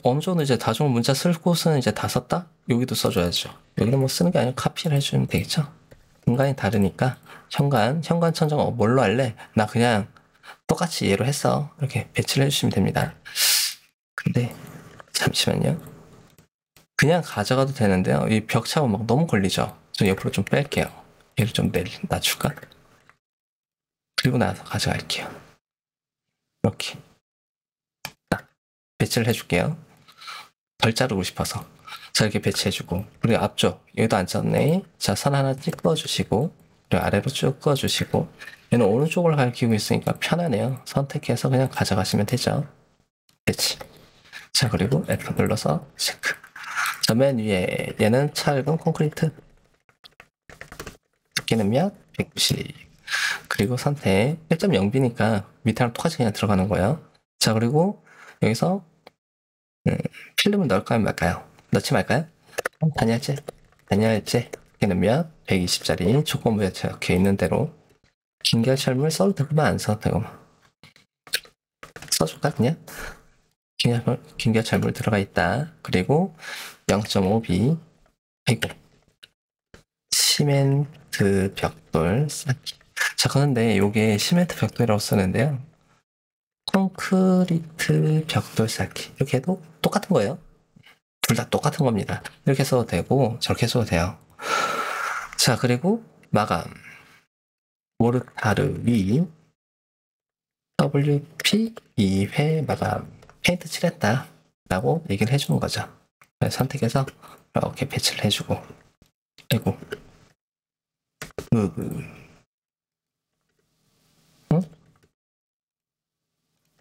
Speaker 1: 어느 정도 이제 다중으로 문자 쓸 곳은 이제 다 썼다? 여기도 써줘야죠. 여기는 뭐 쓰는 게 아니라 카피를 해주면 되겠죠. 공간이 다르니까 현관 천정 뭘로 할래? 나 그냥 똑같이 얘로 했어. 이렇게 배치를 해주시면 됩니다. 근데 잠시만요. 그냥 가져가도 되는데요. 이 벽차가 막 너무 걸리죠. 좀 옆으로 좀 뺄게요. 얘를 좀 낮출까? 그리고 나서 가져갈게요. 이렇게 딱 배치를 해줄게요. 덜 자르고 싶어서. 자, 이렇게 배치해주고. 그리고 앞쪽 여기도 안 쪘네. 자, 선 하나 찍어주시고, 그리고 아래로 쭉 그어주시고. 얘는 오른쪽을 가리키고 있으니까 편하네요. 선택해서 그냥 가져가시면 되죠. 배치. 자, 그리고 F 눌러서 체크. 자, 맨 위에 얘는 찰금 콘크리트. 두께는 몇? 190. 그리고 선택 1.0B니까 밑에랑 똑같이 그냥 들어가는 거예요. 자, 그리고 여기서 필름을 넣을까요 말까요? 넣지 말까요? 단열재 두께는 몇? 120짜리 조건부에 적혀 있는 대로 긴결철물 써도 되고만 안 써도 되고 써줄까 그냥? 긴결철물 들어가 있다. 그리고 0.5B 아이고 시멘트 벽돌 쌓기. 자, 그런데 이게 시멘트 벽돌이라고 쓰는데요. 콘크리트 벽돌 쌓기. 이렇게 해도 똑같은 거예요. 둘 다 똑같은 겁니다. 이렇게 써도 되고 저렇게 써도 돼요. 자, 그리고 마감. 모르타르 위 WP 2회 마감. 페인트 칠했다 라고 얘기를 해주는 거죠. 선택해서 이렇게 배치를 해주고. 아이고 응?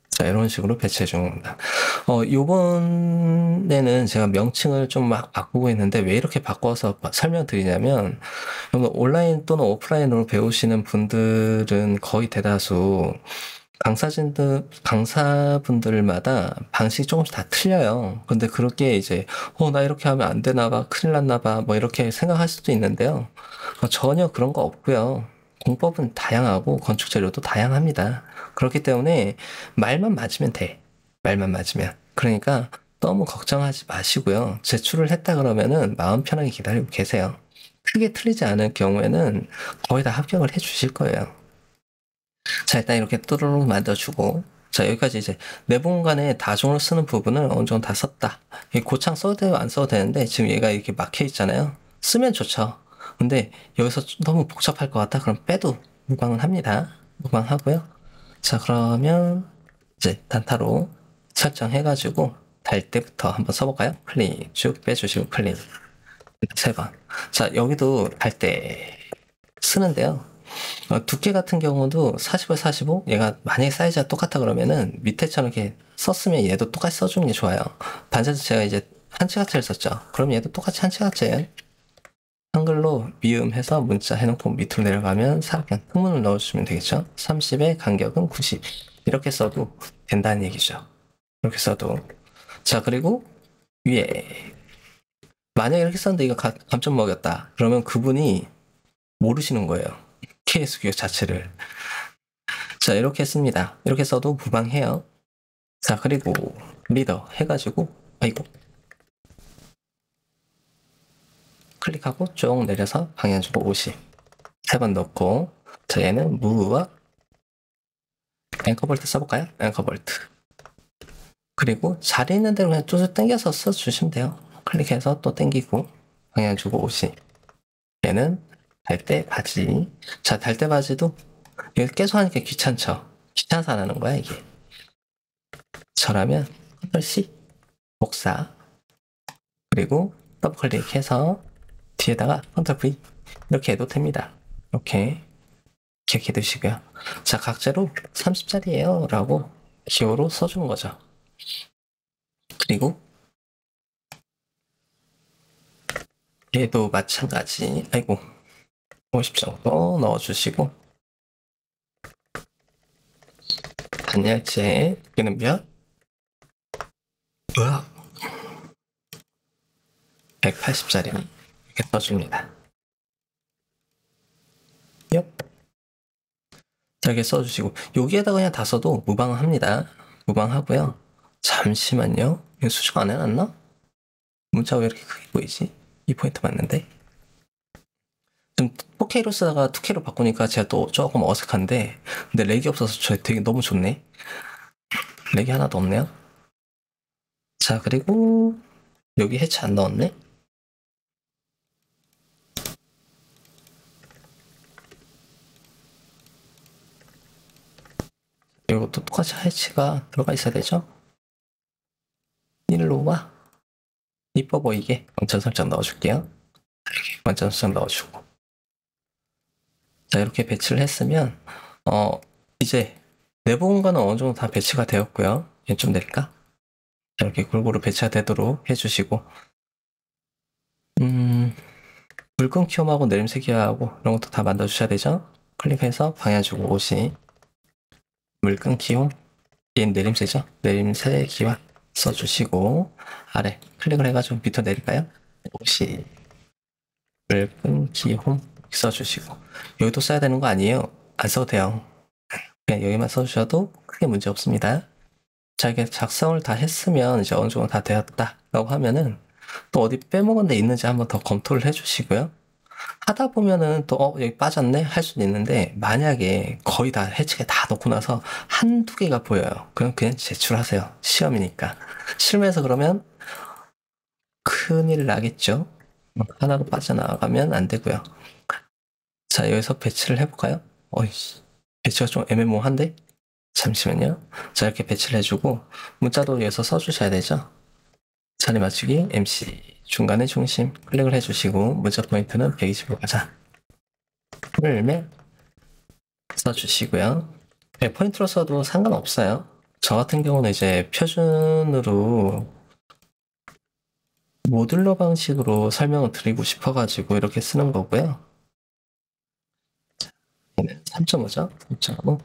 Speaker 1: 자, 이런 식으로 배치해 주는 겁니다. 요번에는 제가 명칭을 좀 막 바꾸고 있는데 왜 이렇게 바꿔서 설명드리냐면 온라인 또는 오프라인으로 배우시는 분들은 거의 대다수 강사분들마다 방식이 조금씩 다 틀려요. 근데 그렇게 이제 나 이렇게 하면 안 되나 봐, 큰일 났나 봐, 뭐 이렇게 생각할 수도 있는데요. 전혀 그런 거 없고요. 공법은 다양하고 건축 재료도 다양합니다. 그렇기 때문에 말만 맞으면 돼. 말만 맞으면. 그러니까 너무 걱정하지 마시고요. 제출을 했다 그러면은 마음 편하게 기다리고 계세요. 크게 틀리지 않을 경우에는 거의 다 합격을 해 주실 거예요. 자, 일단 이렇게 뚜루룩 만들어주고. 자, 여기까지 이제 내부 공간에 다중으로 쓰는 부분을 어느 정도 다 썼다. 고창 써도 돼요? 안 써도 되는데 지금 얘가 이렇게 막혀 있잖아요. 쓰면 좋죠. 근데 여기서 너무 복잡할 것 같다? 그럼 빼도 무방은 합니다. 무방하고요. 자, 그러면 이제 단타로 설정해가지고 달 때부터 한번 써볼까요? 클릭 쭉 빼주시고 클릭 3번. 자, 여기도 달 때 쓰는데요. 두께 같은 경우도 40을 45, 얘가 만약에 사이즈가 똑같다 그러면은 밑에처럼 이렇게 썼으면 얘도 똑같이 써주는 게 좋아요. 반사도 제가 이제 한치각체를 썼죠. 그럼 얘도 똑같이 한치각체. 한글로 미음해서 문자 해놓고 밑으로 내려가면 사각형 흑문을 넣어주시면 되겠죠. 30의 간격은 90. 이렇게 써도 된다는 얘기죠. 이렇게 써도. 자, 그리고 위에 만약에 이렇게 썼는데 이거 감점 먹였다. 그러면 그분이 모르시는 거예요. KS 규격 자체를. 자, 이렇게 씁니다. 이렇게 써도 무방해요. 자, 그리고 리더 해가지고 아이고 클릭하고 쭉 내려서 방향주로 50 3번 넣고. 자, 얘는 무와 앵커볼트 써볼까요? 앵커볼트. 그리고 자리 있는 대로 그냥 쭉 당겨서 써주시면 돼요. 클릭해서 또 당기고 방향 주고 50. 얘는 달대 바지. 자, 달대 바지도 이거 계속 하니까 귀찮죠? 귀찮아서 안 하는 거야 이게. 저라면 Ctrl+C 복사. 그리고 더블 클릭해서 뒤에다가 Ctrl+V 이렇게 해도 됩니다. 이렇게 기억해 두시고요. 자, 각재로 30짜리예요 라고 기호로 써주는 거죠. 그리고 얘도 마찬가지. 아이고 50 정도 넣어주시고 단열재 두께는 몇? 180짜리 이렇게 써줍니다. 엽. 자, 이렇게 써주시고 여기에다가 그냥 다 써도 무방합니다. 무방하고요. 잠시만요. 이거 수정 안 해놨나? 문자가 왜 이렇게 크게 보이지? 이 포인트 맞는데? 지금 4K로 쓰다가 2K로 바꾸니까 제가 또 조금 어색한데 근데 렉이 없어서 저 되게 너무 좋네. 렉이 하나도 없네요. 자, 그리고 여기 해치 안 넣었네? 이것도 똑같이 해치가 들어가 있어야 되죠? 일로 와. 이뻐 보이게 원천 설정 넣어줄게요. 원천 설정 넣어주고. 자, 이렇게 배치를 했으면, 이제 내부 공간은 어느 정도 다 배치가 되었고요. 얘 좀 낼까? 자, 이렇게 골고루 배치가 되도록 해주시고, 불 끊기음하고 내림새 기화하고 이런 것도 다 만들어주셔야 되죠? 클릭해서 방향 주고 옷이 물 끊기움, 얘는 내림새죠? 내림새 기화 써주시고, 아래 클릭을 해가지고 밑으로 내릴까요? 옷이 물 끊기움 써주시고, 여기도 써야 되는 거 아니에요? 안 써도 돼요. 그냥 여기만 써주셔도 크게 문제 없습니다. 자, 이게 작성을 다 했으면 이제 어느 정도 다 되었다라고 하면은 또 어디 빼먹은 데 있는지 한번 더 검토를 해주시고요. 하다 보면은 또 여기 빠졌네 할 수도 있는데 만약에 거의 다 해치게 다 넣고 나서 한두 개가 보여요. 그럼 그냥 제출하세요. 시험이니까. 실무에서 그러면 큰일 나겠죠. 하나로 빠져나가면 안 되고요. 자, 여기서 배치를 해볼까요? 배치가 좀 애매모호한데? 잠시만요. 자, 이렇게 배치를 해주고 문자도 여기서 써주셔야 되죠. 자리 맞추기 MC 중간에 중심 클릭을 해주시고 문자 포인트는 125 가자. 풀매 써주시고요. 네, 포인트로 써도 상관없어요. 저 같은 경우는 이제 표준으로 모듈러 방식으로 설명을 드리고 싶어가지고 이렇게 쓰는 거고요. 얘는 3.5죠? 3.5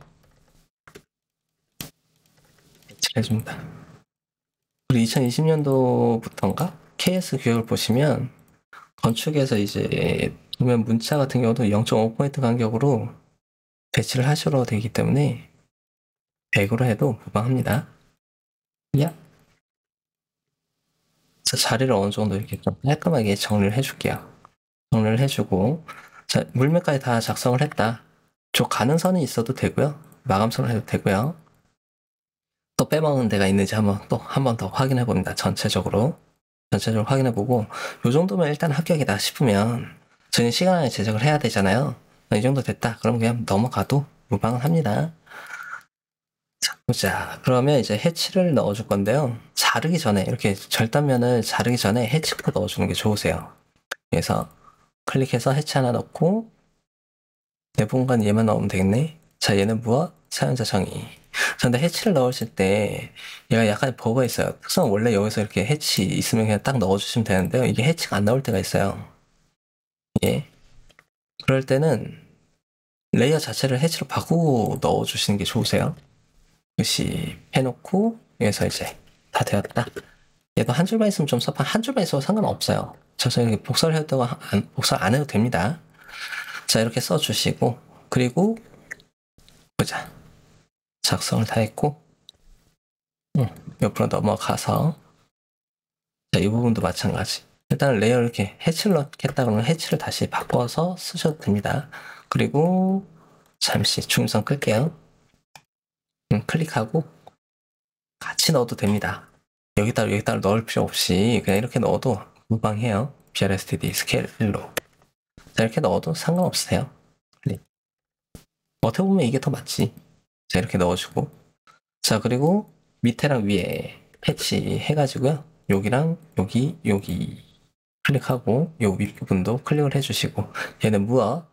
Speaker 1: 해줍니다. 우리 2020년도부터인가? KS 교육을 보시면 건축에서 이제 보면 문자 같은 경우도 0.5포인트 간격으로 배치를 하셔도 되기 때문에 100으로 해도 무방합니다. 야. 자, 자리를 어느 정도 이렇게 좀 깔끔하게 정리를 해줄게요. 정리를 해주고, 자, 물매까지 다 작성을 했다. 저 가는 선이 있어도 되고요. 마감선을 해도 되고요. 또 빼먹는 데가 있는지 한 번 더 확인해 봅니다. 전체적으로 확인해 보고, 요 정도면 일단 합격이다 싶으면 저희는 시간 안에 제작을 해야 되잖아요. 이 정도 됐다. 그럼 그냥 넘어가도 무방합니다. 자, 보자. 그러면 이제 해치를 넣어줄 건데요. 자르기 전에, 이렇게 절단면을 자르기 전에 해치코 넣어주는 게 좋으세요. 그래서 클릭해서 해치 하나 넣고, 내부 공간 얘만 넣으면 되겠네. 자, 얘는 무엇? 사용자 정의. 자, 근데 해치를 넣으실 때 얘가 약간 버그가 있어요. 특성은 원래 여기서 이렇게 해치 있으면 그냥 딱 넣어주시면 되는데요. 이게 해치가 안 나올 때가 있어요. 예. 그럴 때는 레이어 자체를 해치로 바꾸고 넣어주시는 게 좋으세요. 글씨 해놓고 여기서 이제 다 되었다. 얘도 한 줄만 있으면 좀 섭한 한 줄만 있어도 상관없어요. 저서 이렇게 복사를 해도 복사 안 해도 됩니다. 자, 이렇게 써주시고 그리고 보자. 작성을 다 했고 옆으로 넘어가서 자, 이 부분도 마찬가지. 일단 레이어 이렇게 해치를 넣겠다 그러면 해치를 다시 바꿔서 쓰셔도 됩니다. 그리고 잠시 중성 끌게요. 클릭하고 같이 넣어도 됩니다. 여기다 넣을 필요 없이 그냥 이렇게 넣어도 무방해요. BRSTD 스케일 1로. 자, 이렇게 넣어도 상관없으세요. 어떻게 보면 이게 더 맞지. 자, 이렇게 넣어주고. 자, 그리고 밑에랑 위에 패치 해가지고요. 여기랑 여기 클릭하고 요 윗부분도 클릭을 해주시고 얘는 무엇?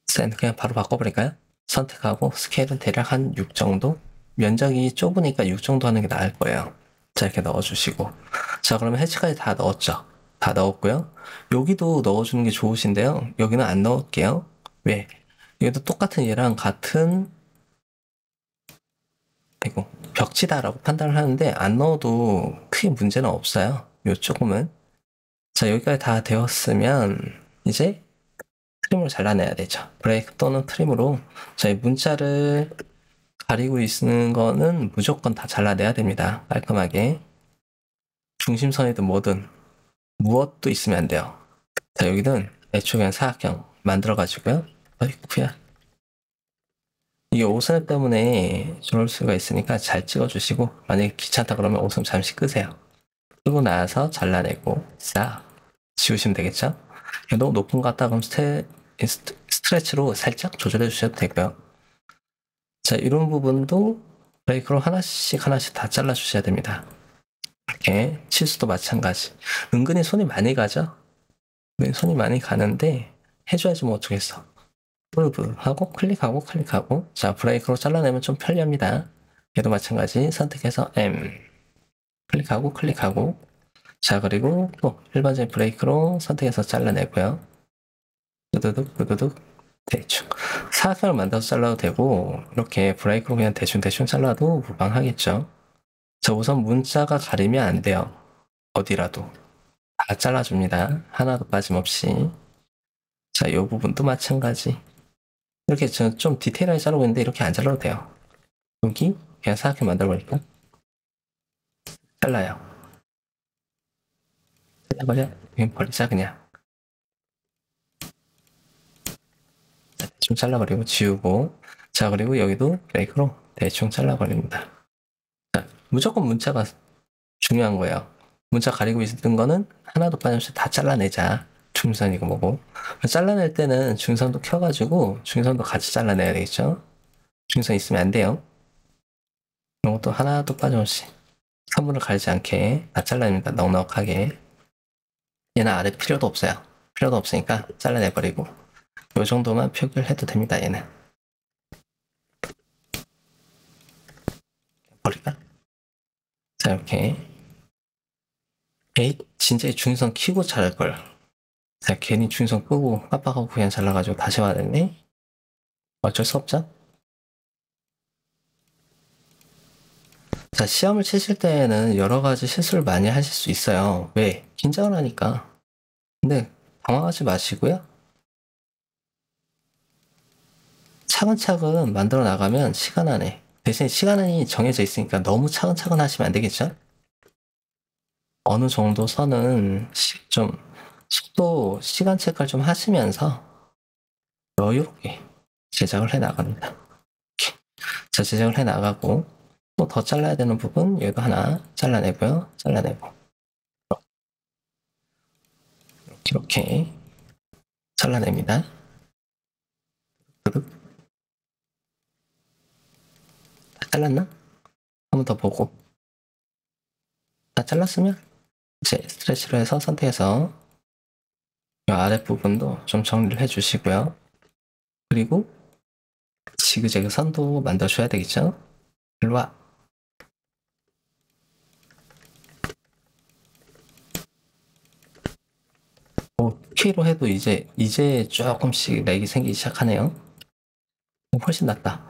Speaker 1: 샌 그냥 바로 바꿔버릴까요? 선택하고 스케일은 대략 한 6 정도? 면적이 좁으니까 6 정도 하는 게 나을 거예요. 자, 이렇게 넣어주시고. 자, 그러면 해치까지 다 넣었죠? 다 넣었고요. 여기도 넣어주는 게 좋으신데요. 여기는 안 넣을게요. 왜? 여기도 똑같은 얘랑 같은 벽지다라고 판단을 하는데 안 넣어도 크게 문제는 없어요. 요 조금은. 자, 여기까지 다 되었으면 이제 트림으로 잘라내야 되죠. 브레이크 또는 트림으로 저희 문자를 가리고 있는 거는 무조건 다 잘라내야 됩니다. 깔끔하게. 중심선이든 뭐든 무엇도 있으면 안 돼요. 자, 여기는 애초에 그냥 사각형 만들어가지고요. 어이쿠야. 이게 오선 때문에 저럴 수가 있으니까 잘 찍어주시고 만약에 귀찮다 그러면 오선 잠시 끄세요. 끄고 나서 잘라내고 싹 지우시면 되겠죠? 너무 높은 것 같다 그럼 스트레치로 살짝 조절해 주셔도 되고요. 자, 이런 부분도 브레이크로 하나씩 다 잘라 주셔야 됩니다. 이렇게 치수도 마찬가지. 은근히 손이 많이 가죠? 손이 많이 가는데 해줘야지 뭐 어쩌겠어. 풀브 하고 클릭하고 자, 브레이크로 잘라내면 좀 편리합니다. 얘도 마찬가지. 선택해서 M 클릭하고 자, 그리고 또 일반적인 브레이크로 선택해서 잘라내고요. 두두둑 대충 사각형을 만들어서 잘라도 되고 이렇게 브레이크로 그냥 대충 잘라도 무방하겠죠. 자, 우선 문자가 가리면 안 돼요. 어디라도 다 잘라줍니다. 하나도 빠짐없이. 자, 이 부분도 마찬가지. 이렇게 좀 디테일하게 자르고 있는데 이렇게 안 잘라도 돼요. 여기 그냥 사각형 만들어버릴까? 잘라요. 잘라버려. 그냥 버리자 그냥. 대충 잘라버리고 지우고 자, 그리고 여기도 브레이크로 대충 잘라버립니다. 자, 무조건 문자가 중요한 거예요. 문자 가리고 있던 거는 하나도 빠짐없이 다 잘라내자. 중선이고 뭐고. 잘라낼 때는 중선도 켜가지고 중선도 같이 잘라내야 되겠죠. 중선 있으면 안 돼요. 이런 것도 하나도 빠짐없이 선분을 가리지 않게 다 잘라냅니다. 넉넉하게. 얘는 아래 필요도 없어요. 필요도 없으니까 잘라내버리고 이 정도만 표기를 해도 됩니다. 얘는 버릴까? 자, 이렇게 에이, 진짜 중선 키고 자를걸. 자, 괜히 중선 끄고 깜빡하고 그냥 잘라가지고 다시 와야 되네. 어쩔 수 없죠. 자, 시험을 치실 때에는 여러 가지 실수를 많이 하실 수 있어요. 왜? 긴장을 하니까. 근데 당황하지 마시고요. 차근차근 만들어 나가면 시간 안에, 대신 시간이 정해져 있으니까 너무 차근차근 하시면 안 되겠죠? 어느 정도 선은 좀 속도, 시간 체크를 좀 하시면서 여유롭게 제작을 해 나갑니다. 자, 제작을 해 나가고 또 더 잘라야 되는 부분 여기도 하나 잘라내고요. 잘라내고 이렇게 잘라냅니다. 다 잘랐나? 한 번 더 보고 다 잘랐으면 이제 스트레치로 해서 선택해서 이 아랫부분도 좀 정리를 해주시고요. 그리고 지그재그 선도 만들어줘야 되겠죠? 일로 와. K로 해도 이제 조금씩 렉이 생기기 시작하네요. 훨씬 낫다.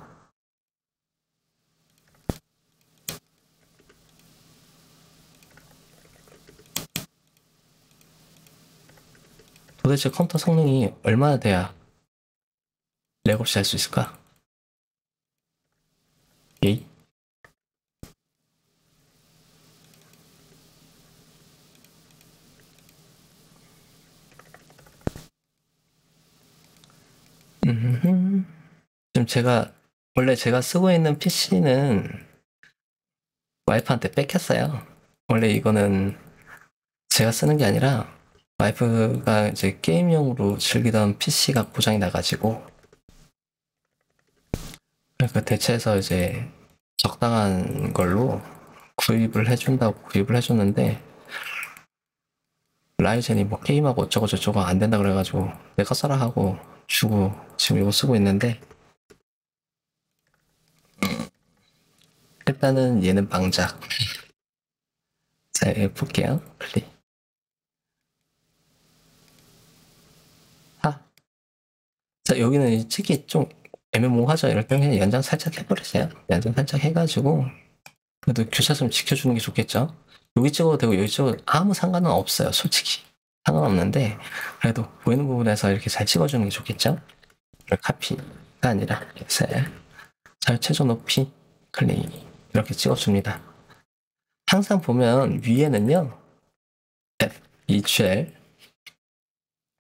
Speaker 1: 도대체 컴퓨터 성능이 얼마나 돼야 렉 없이 할 수 있을까? 예이. 지금 원래 제가 쓰고 있는 PC는 와이프한테 뺏겼어요. 원래 이거는 제가 쓰는 게 아니라 와이프가 이제 게임용으로 즐기던 PC가 고장이 나가지고 그러니까 대체해서 이제 적당한 걸로 구입을 해준다고 구입을 해줬는데 라이젠이 뭐 게임하고 어쩌고 저쩌고 안 된다 그래가지고 내가 써라 하고 주고 지금 이거 쓰고 있는데 일단은 얘는 망작. 자, 볼게요. 클릭. 자, 여기는 책이 좀 애매모호하죠. 이럴 때는 그냥 연장 살짝 해버리세요. 연장 살짝 해가지고 그래도 교차 좀 지켜주는 게 좋겠죠. 여기 찍어도 되고 여기 찍어도 아무 상관은 없어요. 솔직히 상관없는데 그래도 보이는 부분에서 이렇게 잘 찍어주는 게 좋겠죠. 카피가 아니라 잘 최저 높이 클릭 이렇게 찍어줍니다. 항상 보면 위에는요 F, EGL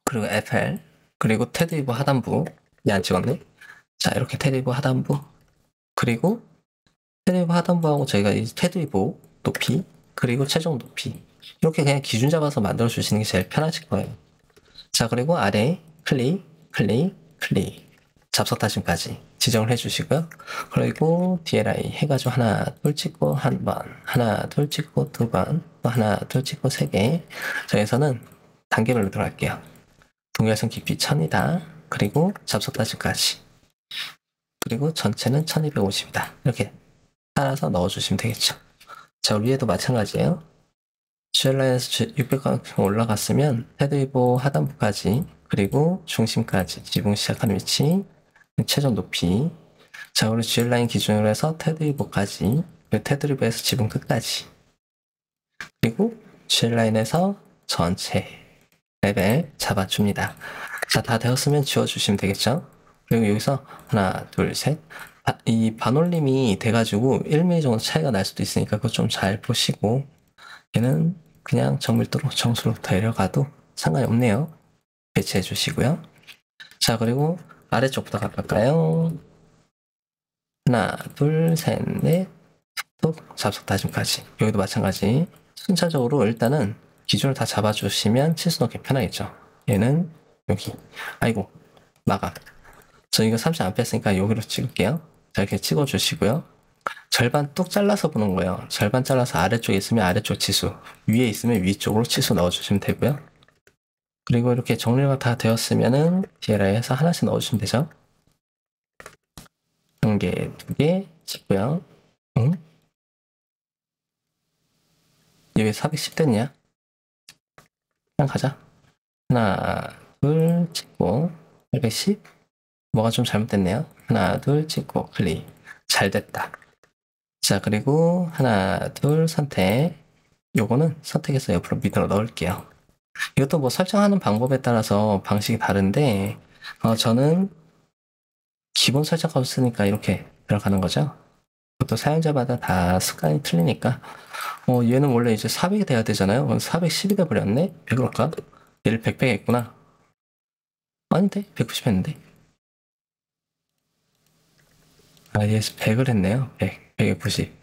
Speaker 1: 그리고 FL 그리고 테드리버 하단부 안 찍었네. 자, 이렇게 테드리버 하단부 그리고 테드리버 하단부하고 저희가 이 테드리버 높이 그리고 최종 높이 이렇게 그냥 기준 잡아서 만들어 주시는 게 제일 편하실 거예요. 자, 그리고 아래 클릭, 클릭, 클릭. 잡석다짐까지 지정을 해주시고요. 그리고 DLI 해가지고 하나, 둘 찍고 한 번, 하나, 둘 찍고 두 번, 또 하나, 둘 찍고 세 개. 자, 여기서는 단계별로 들어갈게요. 동일선 깊이 1000이다. 그리고 잡석다짐까지. 그리고 전체는 1250이다. 이렇게 따라서 넣어주시면 되겠죠. 자, 위에도 마찬가지예요. GL라인에서 600강 올라갔으면 헤드위보 하단부까지, 그리고 중심까지 지붕 시작하는 위치, 최저 높이. 자, 우리 GL라인 기준으로 해서 테드위보까지, 그리고 테드위보에서 지붕 끝까지, 그리고 GL라인에서 전체 레벨 잡아줍니다. 자, 다 되었으면 지워주시면 되겠죠. 그리고 여기서 하나, 둘, 셋. 이 반올림이 돼가지고 1mm 정도 차이가 날 수도 있으니까 그거 좀 잘 보시고, 얘는 그냥 정밀도로 정수로 데려가도 상관이 없네요. 배치해 주시고요. 자, 그리고 아래쪽부터 가볼까요? 하나, 둘, 셋, 넷, 톡, 잡석다짐까지. 여기도 마찬가지. 순차적으로 일단은 기준을 다 잡아주시면 치수 넣기 편하겠죠. 얘는 여기. 아이고, 마감. 저 이거 30 안 뺐으니까 여기로 찍을게요. 자, 이렇게 찍어주시고요. 절반 뚝 잘라서 보는 거예요. 절반 잘라서 아래쪽에 있으면 아래쪽 치수, 위에 있으면 위쪽으로 치수 넣어주시면 되고요. 그리고 이렇게 정리가 다 되었으면은 DLI에서 하나씩 넣어주시면 되죠. 한 개, 두 개 찍고요. 여기 410 됐냐? 그냥 가자. 하나, 둘 찍고 810. 뭐가 좀 잘못됐네요. 하나, 둘 찍고 클릭. 잘 됐다. 자, 그리고 하나, 둘 선택. 요거는 선택해서 옆으로 밑으로 넣을게요. 이것도 뭐 설정하는 방법에 따라서 방식이 다른데, 저는 기본 설정값 쓰니까 이렇게 들어가는 거죠. 그것도 사용자마다 다 습관이 틀리니까. 얘는 원래 이제 400이 돼야 되잖아요. 그럼 410이 돼버렸네? 왜 그럴까? 얘를 100 했구나. 아닌데? 190 했는데? 아, 얘 100을 했네요. 100, 190.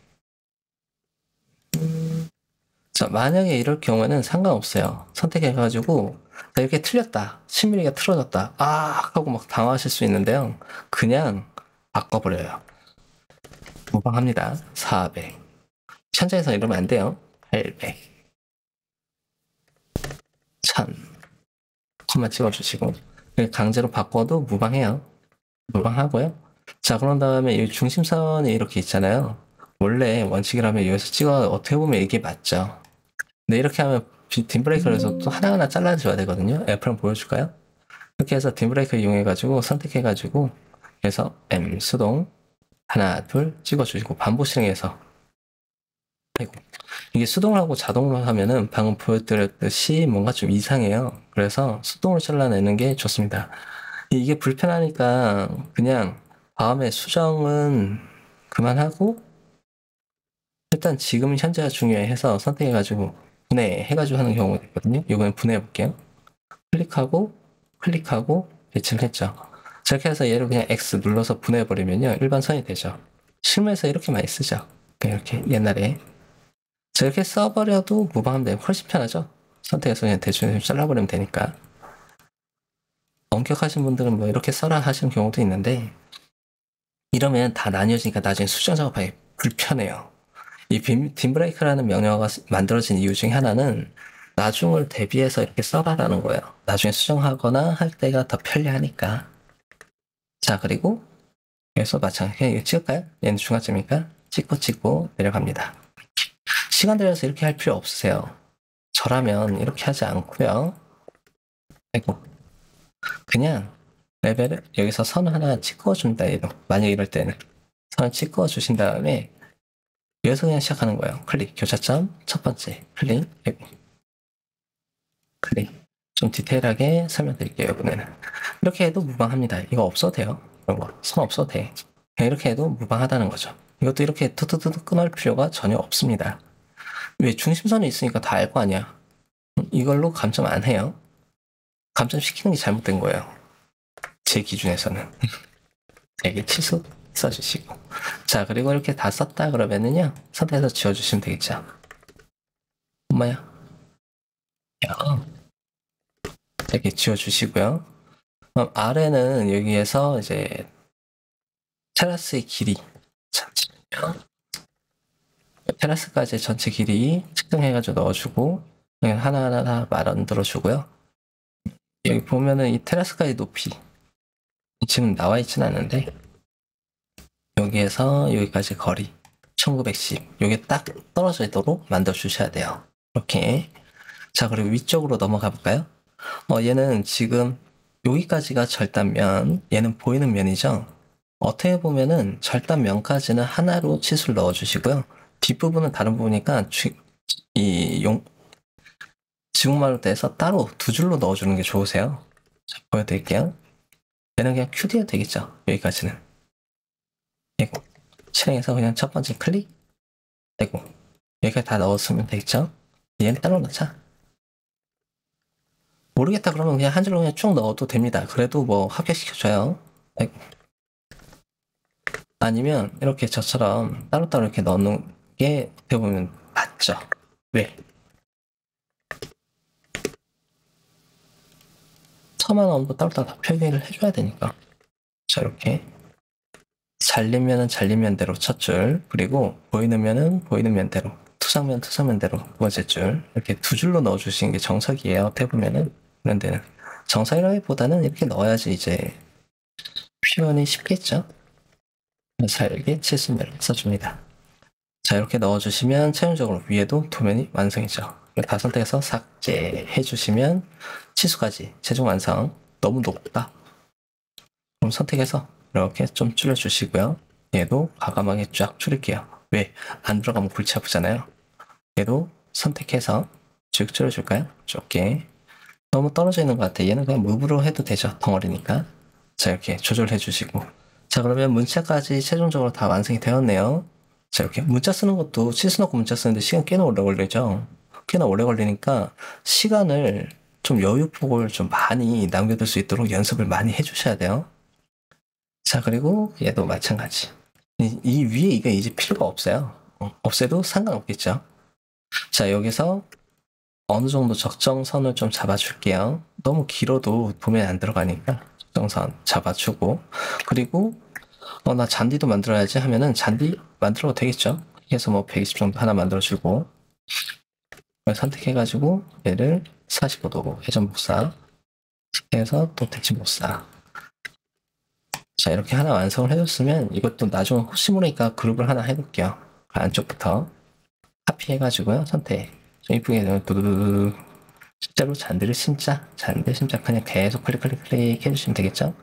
Speaker 1: 자, 만약에 이럴 경우에는 상관없어요. 선택해가지고, 이렇게 틀렸다. 10mm가 틀어졌다. 아, 하고 막 당황하실 수 있는데요. 그냥 바꿔버려요. 무방합니다. 400. 현장에서 이러면 안 돼요. 800. 1000. 콤마 찍어주시고. 강제로 바꿔도 무방해요. 무방하고요. 자, 그런 다음에 이 중심선이 이렇게 있잖아요. 원래 원칙이라면 여기서 찍어, 어떻게 보면 이게 맞죠. 근데 이렇게 하면 딘브레이커에서 또 하나하나 잘라줘야 되거든요. F1 보여줄까요? 이렇게 해서 딘브레이커 이용해가지고 선택해가지고 그래서 M 수동 하나 둘 찍어주시고 반복 실행해서, 아이고, 이게 수동을 하고 자동으로 하면은 방금 보여드렸듯이 뭔가 좀 이상해요. 그래서 수동으로 잘라내는 게 좋습니다. 이게 불편하니까 그냥 다음에 수정은 그만하고 일단 지금 현재가 중요해서 선택해가지고 분해해가지고 하는 경우가 있거든요. 이거는 분해해 볼게요. 클릭하고 클릭하고 배치를 했죠. 저렇게 해서 얘를 그냥 X 눌러서 분해해 버리면요 일반 선이 되죠. 실무에서 이렇게 많이 쓰죠. 이렇게 옛날에 저렇게 써버려도 무방하면 되면 훨씬 편하죠. 선택해서 그냥 대충 잘라버리면 되니까. 엄격하신 분들은 뭐 이렇게 써라 하시는 경우도 있는데, 이러면 다 나뉘어지니까 나중에 수정 작업하기 불편해요. 이 딘브레이크라는 명령어가 만들어진 이유 중에 하나는 나중을 대비해서 이렇게 써라라는 거예요. 나중에 수정하거나 할 때가 더 편리하니까. 자, 그리고 여기서 마찬가지로 이거 찍을까요? 얘는 중간점이니까 찍고 내려갑니다. 시간 들여서 이렇게 할 필요 없으세요. 저라면 이렇게 하지 않고요. 아이고, 그냥 레벨을 여기서 선 하나 찍어준다. 만약 이럴 때는 선을 찍어주신 다음에 여기서 그냥 시작하는 거예요. 클릭, 교차점, 첫 번째, 클릭, 클릭. 좀 디테일하게 설명드릴게요, 이번에는. 이렇게 해도 무방합니다. 이거 없어도 돼요. 이런 거. 선 없어도 돼. 그냥 이렇게 해도 무방하다는 거죠. 이것도 이렇게 뚜뚜뚜 끊을 필요가 전혀 없습니다. 왜 중심선이 있으니까 다 알 거 아니야. 이걸로 감점 안 해요. 감점시키는 게 잘못된 거예요. 제 기준에서는. 되게 치수 써주시고. 자, 그리고 이렇게 다 썼다 그러면은요, 선택해서 지워주시면 되겠죠. 엄마야, 이렇게 지워주시고요. 그럼 아래는 여기에서 이제 테라스의 길이, 잠시만요. 테라스까지 전체 길이 측정해가지고 넣어주고 그냥 하나하나 다 만들어주고요. 여기 보면은 이 테라스까지 높이 지금 나와 있진 않은데 여기에서 여기까지 거리 1910 여기 딱 떨어져 있도록 만들어 주셔야 돼요. 이렇게. 자, 그리고 위쪽으로 넘어가 볼까요? 얘는 지금 여기까지가 절단면, 얘는 보이는 면이죠. 어떻게 보면은 절단면까지는 하나로 치수를 넣어 주시고요. 뒷부분은 다른 부분이니까 지붕말로 떼서 따로 두 줄로 넣어주는 게 좋으세요. 자, 보여드릴게요. 얘는 그냥 QD해도 되겠죠. 여기까지는. 되고 실행해서 그냥 첫 번째 클릭 되고 여기까지 다 넣었으면 되겠죠. 얘는 따로 넣자. 모르겠다 그러면 그냥 한 줄로 그냥 쭉 넣어도 됩니다. 그래도 뭐 합격시켜줘요. 되고. 아니면 이렇게 저처럼 따로따로 이렇게 넣는 게 어떻게 보면 맞죠. 왜? 처만 원도 따로따로 다 표기를 해줘야 되니까. 자, 이렇게 잘리면은 잘린 면대로 첫 줄, 그리고 보이는 면은 보이는 면대로, 투상면 투상면대로 두 번째 줄, 이렇게 두 줄로 넣어주시는 게 정석이에요. 어떻게 보면은 이런 데는 정석이라기보다는 이렇게 넣어야지 이제 표현이 쉽겠죠. 잘게 치수면을 써줍니다. 자, 이렇게 넣어주시면 최종적으로 위에도 도면이 완성이죠. 다 선택해서 삭제해 주시면 치수까지 최종 완성. 너무 높다. 그럼 선택해서 이렇게 좀 줄여주시고요. 얘도 과감하게 쫙 줄일게요. 왜? 안 들어가면 골치 아프잖아요. 얘도 선택해서 쭉 줄여줄까요? 좁게. 너무 떨어져 있는 것 같아. 얘는 그냥 무브로 해도 되죠. 덩어리니까. 자, 이렇게 조절해 주시고. 자, 그러면 문자까지 최종적으로 다 완성이 되었네요. 자, 이렇게 문자 쓰는 것도 치수 넣고 문자 쓰는데 시간 꽤나 오래 걸리죠. 꽤나 오래 걸리니까 시간을 좀 여유폭을 좀 많이 남겨둘 수 있도록 연습을 많이 해주셔야 돼요. 자, 그리고 얘도 마찬가지. 이 위에 이게 이제 필요가 없어요. 없애도 상관없겠죠. 자, 여기서 어느 정도 적정선을 좀 잡아줄게요. 너무 길어도 도면에 안 들어가니까 적정선 잡아주고, 그리고 나 잔디도 만들어야지 하면은 잔디 만들어도 되겠죠. 그래서 뭐 120 정도 하나 만들어주고 선택해가지고 얘를 45도 회전 복사 해서 또 대칭 복사. 자, 이렇게 하나 완성을 해줬으면 이것도 나중에 혹시 모르니까 그룹을 하나 해볼게요. 안쪽부터 카피해가지고요. 선택. 좀 이쁘게 두두두두. 실제로 잔디를 진짜 그냥 계속 클릭 해주시면 되겠죠?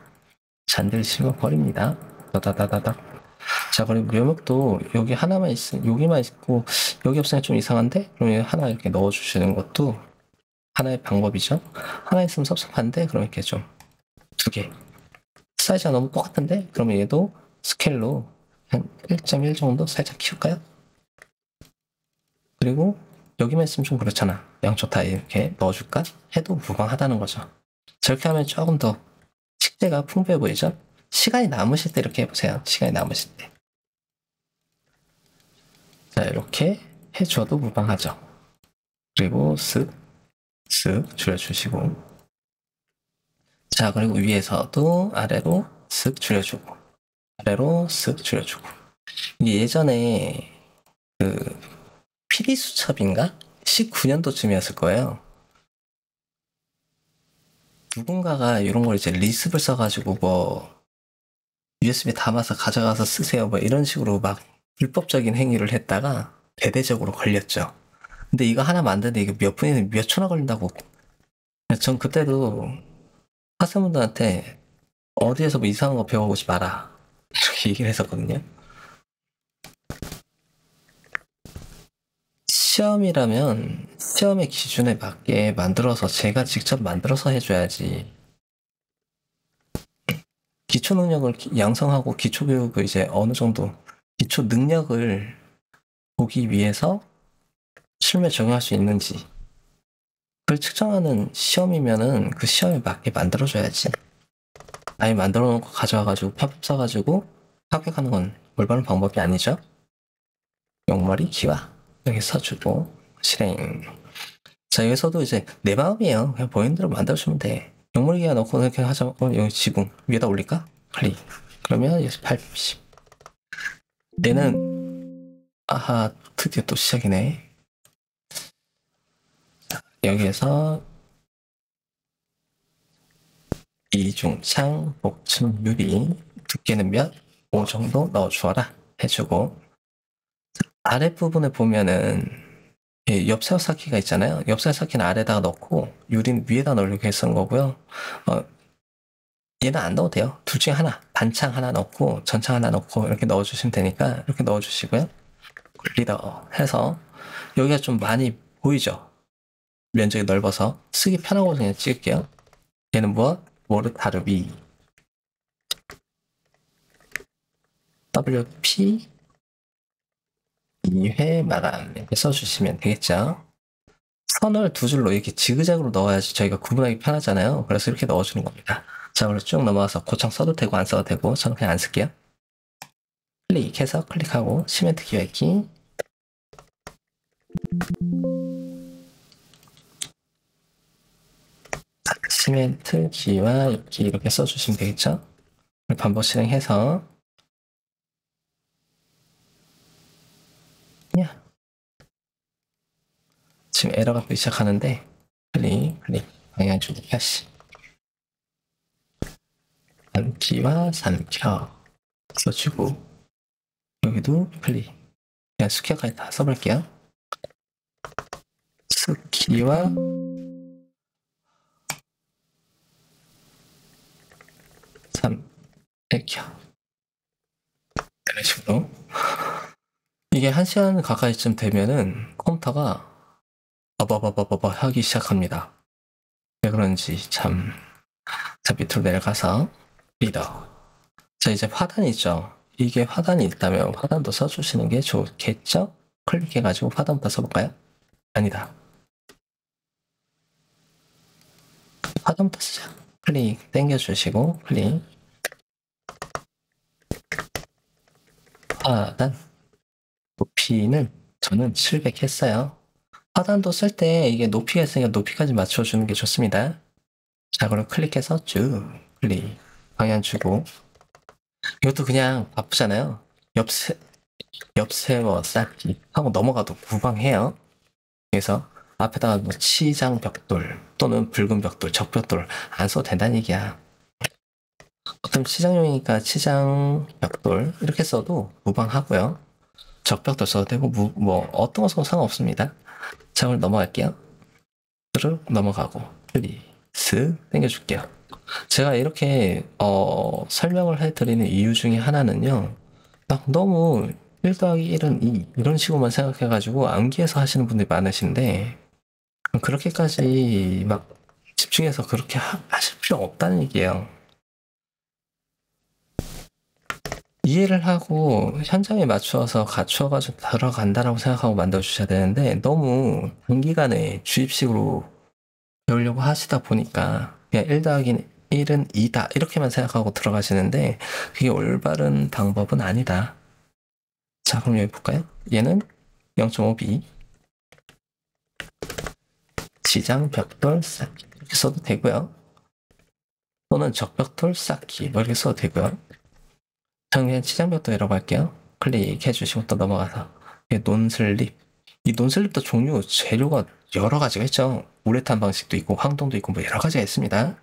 Speaker 1: 잔디를 심어 버립니다. 다다다다닥. 자, 그리고 묘목도 여기 하나만 여기만 있고 여기 없으면 좀 이상한데? 그럼 하나 이렇게 넣어주시는 것도 하나의 방법이죠. 하나 있으면 섭섭한데 그럼 이렇게 좀 두 개. 사이즈가 너무 똑같은데? 그러면 얘도 스케일로 한 1.1 정도 살짝 키울까요? 그리고 여기만 있으면 좀 그렇잖아. 양쪽 다 이렇게 넣어줄까? 해도 무방하다는 거죠. 저렇게 하면 조금 더 식재가 풍부해 보이죠? 시간이 남으실 때 이렇게 해보세요. 시간이 남으실 때. 자, 이렇게 해줘도 무방하죠. 그리고 쓱 줄여주시고. 자, 그리고 위에서도 아래로 쓱 줄여주고. 아래로 쓱 줄여주고. 이게 예전에 PD수첩인가? 19년도쯤이었을 거예요. 누군가가 이런 걸 이제 리습을 써가지고 뭐 USB 담아서 가져가서 쓰세요 뭐 이런 식으로 막 불법적인 행위를 했다가 대대적으로 걸렸죠. 근데 이거 하나 만드는데 이거 몇 분이나 몇 초나 걸린다고. 전 그때도 학생분들한테 어디에서 뭐 이상한 거 배워보지 마라 이렇게 얘기를 했었거든요. 시험이라면 시험의 기준에 맞게 만들어서 제가 직접 만들어서 해줘야지. 기초 능력을 양성하고 기초 교육을 이제 어느 정도 기초 능력을 보기 위해서 실무에 적용할 수 있는지 그걸 측정하는 시험이면은 그 시험에 맞게 만들어줘야지. 아예 만들어 놓고 가져와가지고 팝 써가지고 합격하는 건 올바른 방법이 아니죠. 용머리 기와 여기 써주고 실행. 자, 여기서도 이제 내 마음이에요. 그냥 보이는 대로 만들어주면 돼. 용물기가 넣고 이렇게 하자. 여기 지붕 위에다 올릴까? 클릭. 그러면 여기서 80. 얘는, 아하, 드디어 또 시작이네. 여기에서 이중창, 복층, 유리, 두께는 몇? 5 정도 넣어주어라. 해주고. 아랫부분에 보면은, 엽새우 쌓기가 있잖아요. 엽새우 쌓기는 아래다가 넣고, 유리는 위에다 넣으려고 했던 거고요. 얘는 안 넣어도 돼요. 둘 중에 하나, 반창 하나 넣고 전창 하나 넣고 이렇게 넣어주시면 되니까 이렇게 넣어주시고요. 리더 해서 여기가 좀 많이 보이죠? 면적이 넓어서 쓰기 편하고 그냥 찍을게요. 얘는 무엇? 모르타르비 WP 2회 마감 이렇게 써주시면 되겠죠? 선을 두 줄로 이렇게 지그재그로 넣어야지 저희가 구분하기 편하잖아요. 그래서 이렇게 넣어주는 겁니다. 자, 그리고 쭉 넘어가서 고창 써도 되고 안 써도 되고 저는 그냥 안 쓸게요. 클릭해서 클릭하고 시멘트 기획기 시멘트 기와 입기 이렇게 써주시면 되겠죠? 반복 실행해서 지금 에러가 뜨기 시작하는데 클릭 방향 주기 80 3키와 3켜 써주고 여기도 클릭 그냥 스퀘어까지 다 써볼게요. 스키와 3 1켜 이런 식으로 이게 1시간 가까이쯤 되면은 컴퓨터가 버버버버버 하기 시작합니다. 왜 그런지 참. 자, 밑으로 내려가서 리더. 자, 이제 화단이 있죠. 이게 화단이 있다면 화단도 써주시는 게 좋겠죠? 클릭해가지고 화단부터 써볼까요? 아니다. 화단부터 쓰자. 클릭 당겨주시고 클릭. 화단 높이는 저는 700 했어요. 화단도 쓸 때 이게 높이가 있으니까 높이까지 맞춰주는 게 좋습니다. 자, 그럼 클릭해서 쭉 클릭 방향 주고 이것도 그냥 바쁘잖아요. 엽세워 쌓기 하고 넘어가도 무방해요. 그래서 앞에다가 뭐 치장 벽돌 또는 붉은 벽돌, 적벽돌 안 써도 된다는 얘기야. 어떤 치장용이니까 치장 벽돌 이렇게 써도 무방하고요. 적벽돌 써도 되고 뭐 어떤 거 써도 상관없습니다. 자, 그럼 넘어갈게요. 쭉 넘어가고 클릭 슥 당겨줄게요. 제가 이렇게 설명을 해드리는 이유 중에 하나는요. 막 너무 1 더하기 1은 2 이런 식으로만 생각해가지고 암기해서 하시는 분들이 많으신데 그렇게까지 막 집중해서 그렇게 하실 필요 없다는 얘기예요. 이해를 하고 현장에 맞추어서 갖추어가지고 들어간다라고 생각하고 만들어주셔야 되는데 너무 단기간에 주입식으로 배우려고 하시다 보니까 그냥 1 더하기 1은 2다 이렇게만 생각하고 들어가시는데 그게 올바른 방법은 아니다. 자, 그럼 여기 볼까요? 얘는 0.5b 지장 벽돌 쌓기 이렇게 써도 되고요. 또는 적벽돌 쌓기 뭐 이렇게 써도 되고요. 저는 그냥 지장 벽돌이라고 할게요. 클릭해 주시고 또 넘어가서 논슬립 이 논슬립도 종류 재료가 여러 가지가 있죠. 우레탄 방식도 있고 황동도 있고 뭐 여러 가지가 있습니다.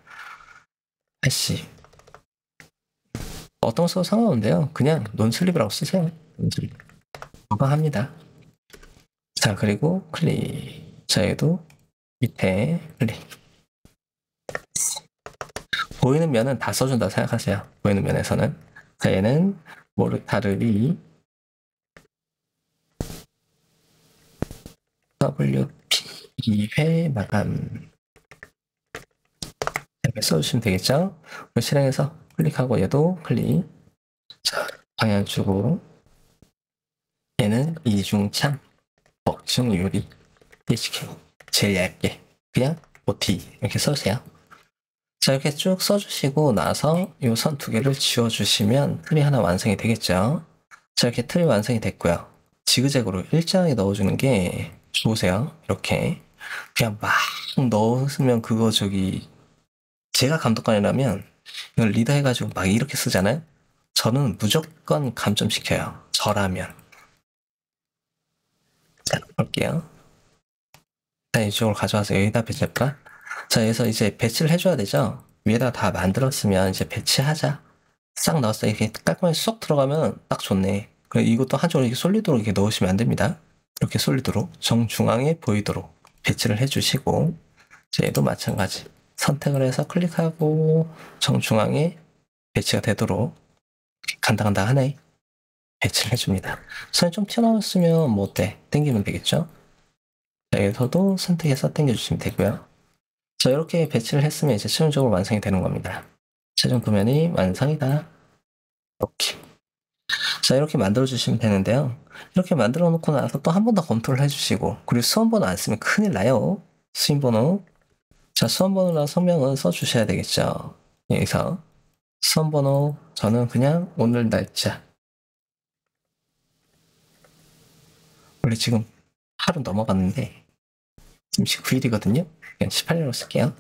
Speaker 1: 80 어떤 거 써도 상관없는데요. 그냥 논슬립이라고 쓰세요. 논슬립 무방합니다. 자, 그리고 클릭 자, 얘도 밑에 클릭 보이는 면은 다 써준다 생각하세요. 보이는 면에서는 자, 얘는 모르타르비 WP 2회 마감 이렇게 써주시면 되겠죠? 실행해서 클릭하고 얘도 클릭 자, 방향 주고 얘는 이중창 복층 유리 PHK 제일 얇게 그냥 OT 이렇게 써주세요. 자, 이렇게 쭉 써주시고 나서 이 선 두 개를 지워주시면 틀이 하나 완성이 되겠죠. 자, 이렇게 틀이 완성이 됐고요. 지그재그로 일정하게 넣어주는 게 좋으세요. 이렇게 그냥 막 넣으면 그거 제가 감독관이라면 이걸 리더 해가지고 막 이렇게 쓰잖아요. 저는 무조건 감점시켜요. 저라면. 자, 볼게요. 자, 이쪽으로 가져와서 여기다 배치할까? 자, 여기서 이제 배치를 해줘야 되죠? 위에다 다 만들었으면 이제 배치하자. 싹 넣었어. 이렇게 깔끔하게 쏙 들어가면 딱 좋네. 그리고 이것도 한쪽으로 이렇게 솔리드로 이렇게 넣으시면 안 됩니다. 이렇게 솔리드로 정중앙에 보이도록 배치를 해주시고, 자, 얘도 마찬가지. 선택을 해서 클릭하고 정중앙에 배치가 되도록 간당간당하네. 배치를 해줍니다. 선이 좀 튀어나왔으면 뭐 어때? 당기면 되겠죠? 자, 여기서도 선택해서 당겨주시면 되고요. 자, 이렇게 배치를 했으면 이제 최종적으로 완성이 되는 겁니다. 최종 도면이 완성이다. 이렇게. 자, 이렇게 만들어주시면 되는데요. 이렇게 만들어 놓고 나서 또 한 번 더 검토를 해주시고, 그리고 수험번호 안 쓰면 큰일 나요. 수임번호. 자, 수험번호랑 성명은 써주셔야 되겠죠. 여기서 수험번호, 저는 그냥 오늘 날짜. 원래 지금 하루 넘어갔는데, 지금 19일이거든요. 그냥 18일로 쓸게요.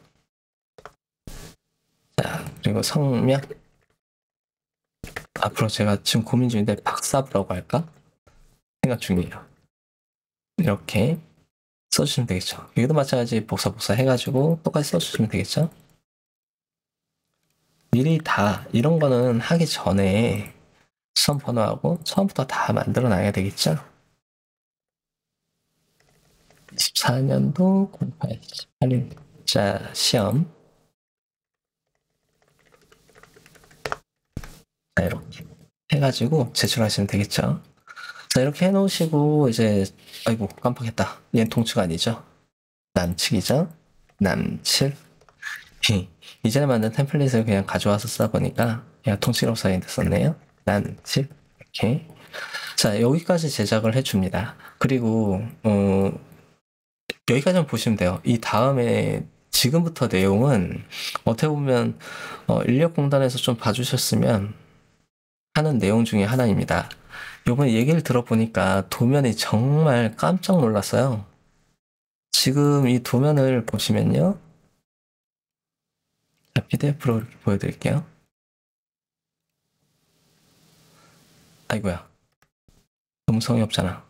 Speaker 1: 자, 그리고 성명. 앞으로 제가 지금 고민 중인데 박사부라고 할까? 생각 중이에요. 이렇게 써주시면 되겠죠. 여기도 마찬가지 복사 해가지고 똑같이 써주시면 되겠죠. 미리 다 이런 거는 하기 전에 수험 번호하고 처음부터 다 만들어 놔야 되겠죠. 24년도 08, 18일자 시험. 자, 이렇게 해가지고 제출하시면 되겠죠. 자, 이렇게 해놓으시고 이제 아이고 깜빡했다. 얘는 동치가 아니죠. 남측이죠. 남측. 이전에 만든 템플릿을 그냥 가져와서 쓰다 보니까 그냥 통치로 사인됐었네요. 남측. 이렇게. 자, 여기까지 제작을 해줍니다. 그리고 여기까지만 보시면 돼요. 이 다음에 지금부터 내용은 어떻게 보면 인력공단에서 좀 봐주셨으면 하는 내용 중에 하나입니다. 요번에 얘기를 들어보니까 도면이 정말 깜짝 놀랐어요. 지금 이 도면을 보시면요. 자, PDF로 보여드릴게요. 아이고야. 음성이 없잖아.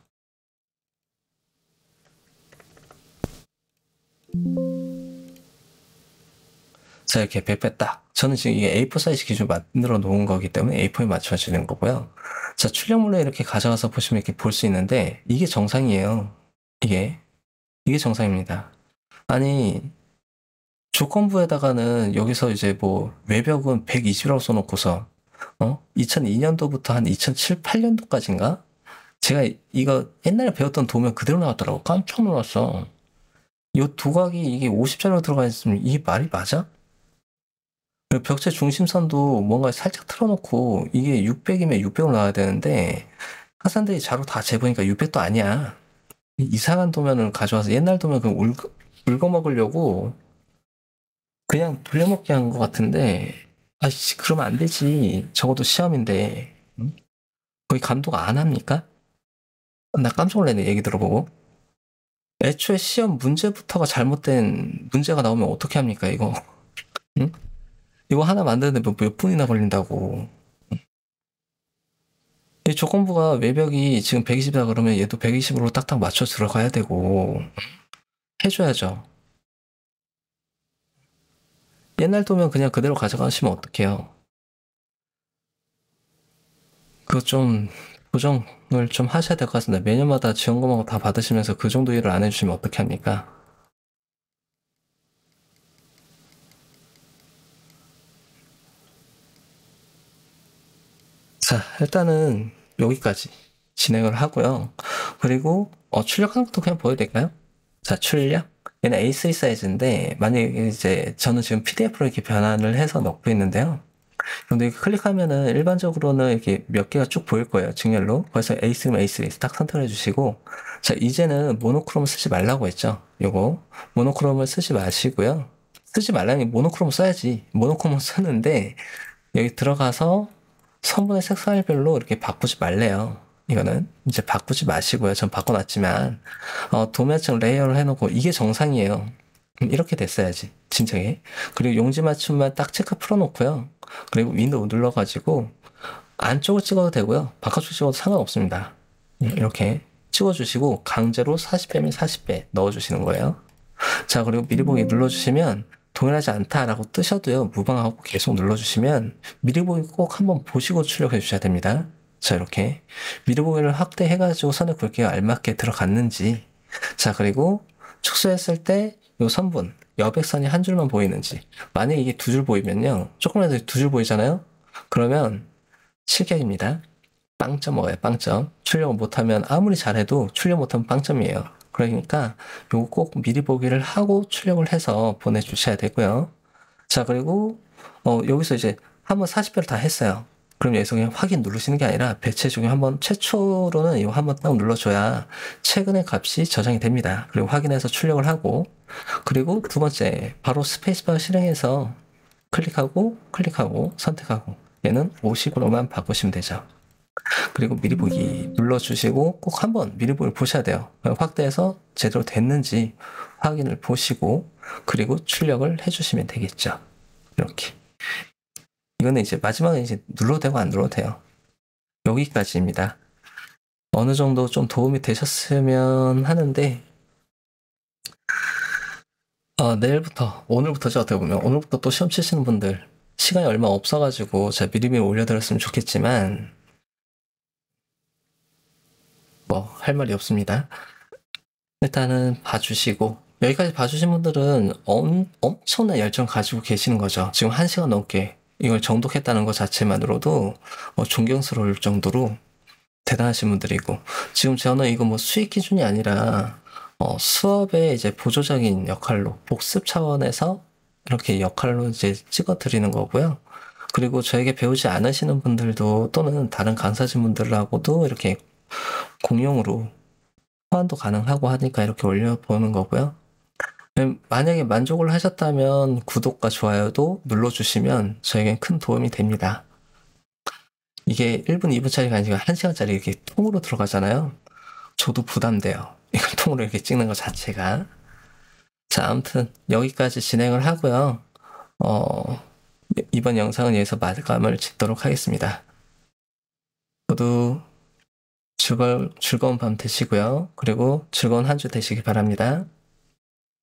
Speaker 1: 자, 이렇게 100배 딱. 저는 지금 이게 A4 사이즈 기준 만들어 놓은 거기 때문에 A4에 맞춰지는 거고요. 자, 출력물로 이렇게 가져가서 보시면 이렇게 볼 수 있는데, 이게 정상이에요. 이게 정상입니다. 아니, 조건부에다가는 여기서 이제 뭐, 외벽은 120이라고 써놓고서, 2002년도부터 한 2007, 8년도까지인가? 제가 이거 옛날에 배웠던 도면 그대로 나왔더라고. 깜짝 놀랐어. 이 두각이 이게 50짜리로 들어가 있으면 이게 말이 맞아? 벽체 중심선도 뭔가 살짝 틀어놓고 이게 600이면 600으로 나와야 되는데 학생들이 자로 다 재보니까 600도 아니야. 이상한 도면을 가져와서 옛날 도면 그 울거먹으려고 그냥 돌려먹게 한 것 같은데 아씨 그러면 안 되지. 적어도 시험인데 응? 거기 감독 안 합니까? 나 깜짝 놀랐네 얘기 들어보고. 애초에 시험 문제부터가 잘못된 문제가 나오면 어떻게 합니까 이거? 응? 이거 하나 만드는데 몇 분이나 걸린다고. 이 조건부가 외벽이 지금 120이다 그러면 얘도 120으로 딱딱 맞춰 들어가야 되고 해줘야죠. 옛날 도면 그냥 그대로 가져가시면 어떡해요. 그거 좀 보정을 좀 하셔야 될 것 같습니다. 매년마다 지원금하고 다 받으시면서 그 정도 일을 안 해주시면 어떻게 합니까? 자, 일단은 여기까지 진행을 하고요. 그리고 출력하는 것도 그냥 보여드릴까요? 자, 출력. 얘는 A3 사이즈인데 만약에 이제 저는 지금 PDF로 이렇게 변환을 해서 넣고 있는데요. 근데 이렇게 클릭하면은 일반적으로는 이렇게 몇 개가 쭉 보일 거예요. 직렬로. 그래서 A3면 A3 딱 선택을 해주시고 자, 이제는 모노크롬을 쓰지 말라고 했죠. 요거 모노크롬을 쓰지 마시고요. 쓰지 말라니 모노크롬을 써야지. 모노크롬을 쓰는데 여기 들어가서 성분의 색깔별로 이렇게 바꾸지 말래요. 이거는 이제 바꾸지 마시고요. 전 바꿔놨지만 도면층 레이어를 해놓고 이게 정상이에요. 이렇게 됐어야지 진정해. 그리고 용지 맞춤만 딱 체크 풀어놓고요. 그리고 윈도우 눌러가지고 안쪽을 찍어도 되고요. 바깥쪽 찍어도 상관없습니다. 이렇게 찍어주시고 강제로 40배면 40배 넣어주시는 거예요. 자, 그리고 미리 보기 눌러주시면 동일하지 않다라고 뜨셔도요. 무방하고 계속 눌러주시면 미리 보기 꼭 한번 보시고 출력해 주셔야 됩니다. 자, 이렇게 미리 보기를 확대해가지고 선의 굵기가 알맞게 들어갔는지, 자, 그리고 축소했을 때 요 선분 여백선이 한 줄만 보이는지, 만약에 이게 두 줄 보이면요, 조금이라도 두 줄 보이잖아요. 그러면 실격입니다. 빵점 먹어요. 빵점. 출력 못하면 아무리 잘해도 출력 못하면 빵점이에요. 그러니까 요거 꼭 미리 보기를 하고 출력을 해서 보내주셔야 되고요. 자, 그리고 여기서 이제 한번 40배를 다 했어요. 그럼 여기서 그냥 확인 누르시는 게 아니라 배치 중에 한번 최초로는 이거 한번 딱 눌러줘야 최근의 값이 저장이 됩니다. 그리고 확인해서 출력을 하고, 그리고 두 번째 바로 스페이스바 실행해서 클릭하고 선택하고, 얘는 50으로만 바꾸시면 되죠. 그리고 미리 보기 눌러주시고 꼭 한번 미리 보기를 보셔야 돼요. 확대해서 제대로 됐는지 확인을 보시고, 그리고 출력을 해주시면 되겠죠. 이렇게. 이거는 이제 마지막에 이제 눌러도 되고 안 눌러도 돼요. 여기까지입니다. 어느 정도 좀 도움이 되셨으면 하는데, 오늘부터죠. 어떻게 보면 오늘부터 또 시험 치시는 분들 시간이 얼마 없어가지고 제가 미리미리 올려드렸으면 좋겠지만 뭐 할 말이 없습니다. 일단은 봐주시고, 여기까지 봐주신 분들은 엄청난 열정 가지고 계시는 거죠. 지금 1시간 넘게 이걸 정독했다는 것 자체만으로도 존경스러울 정도로 대단하신 분들이고, 지금 저는 이거 뭐 수익 기준이 아니라 수업의 이제 보조적인 역할로, 복습 차원에서 이렇게 역할로 이제 찍어 드리는 거고요. 그리고 저에게 배우지 않으시는 분들도 또는 다른 강사진분들하고도 이렇게 공용으로 호환도 가능하고 하니까 이렇게 올려보는 거고요. 만약에 만족을 하셨다면 구독과 좋아요도 눌러주시면 저에겐 큰 도움이 됩니다. 이게 1분, 2분짜리가 아니라 1시간짜리 이렇게 통으로 들어가잖아요. 저도 부담돼요. 이걸 통으로 이렇게 찍는 것 자체가. 자, 아무튼 여기까지 진행을 하고요. 이번 영상은 여기서 마감을 짓도록 하겠습니다. 모두 즐거운 밤 되시고요. 그리고 즐거운 한 주 되시기 바랍니다.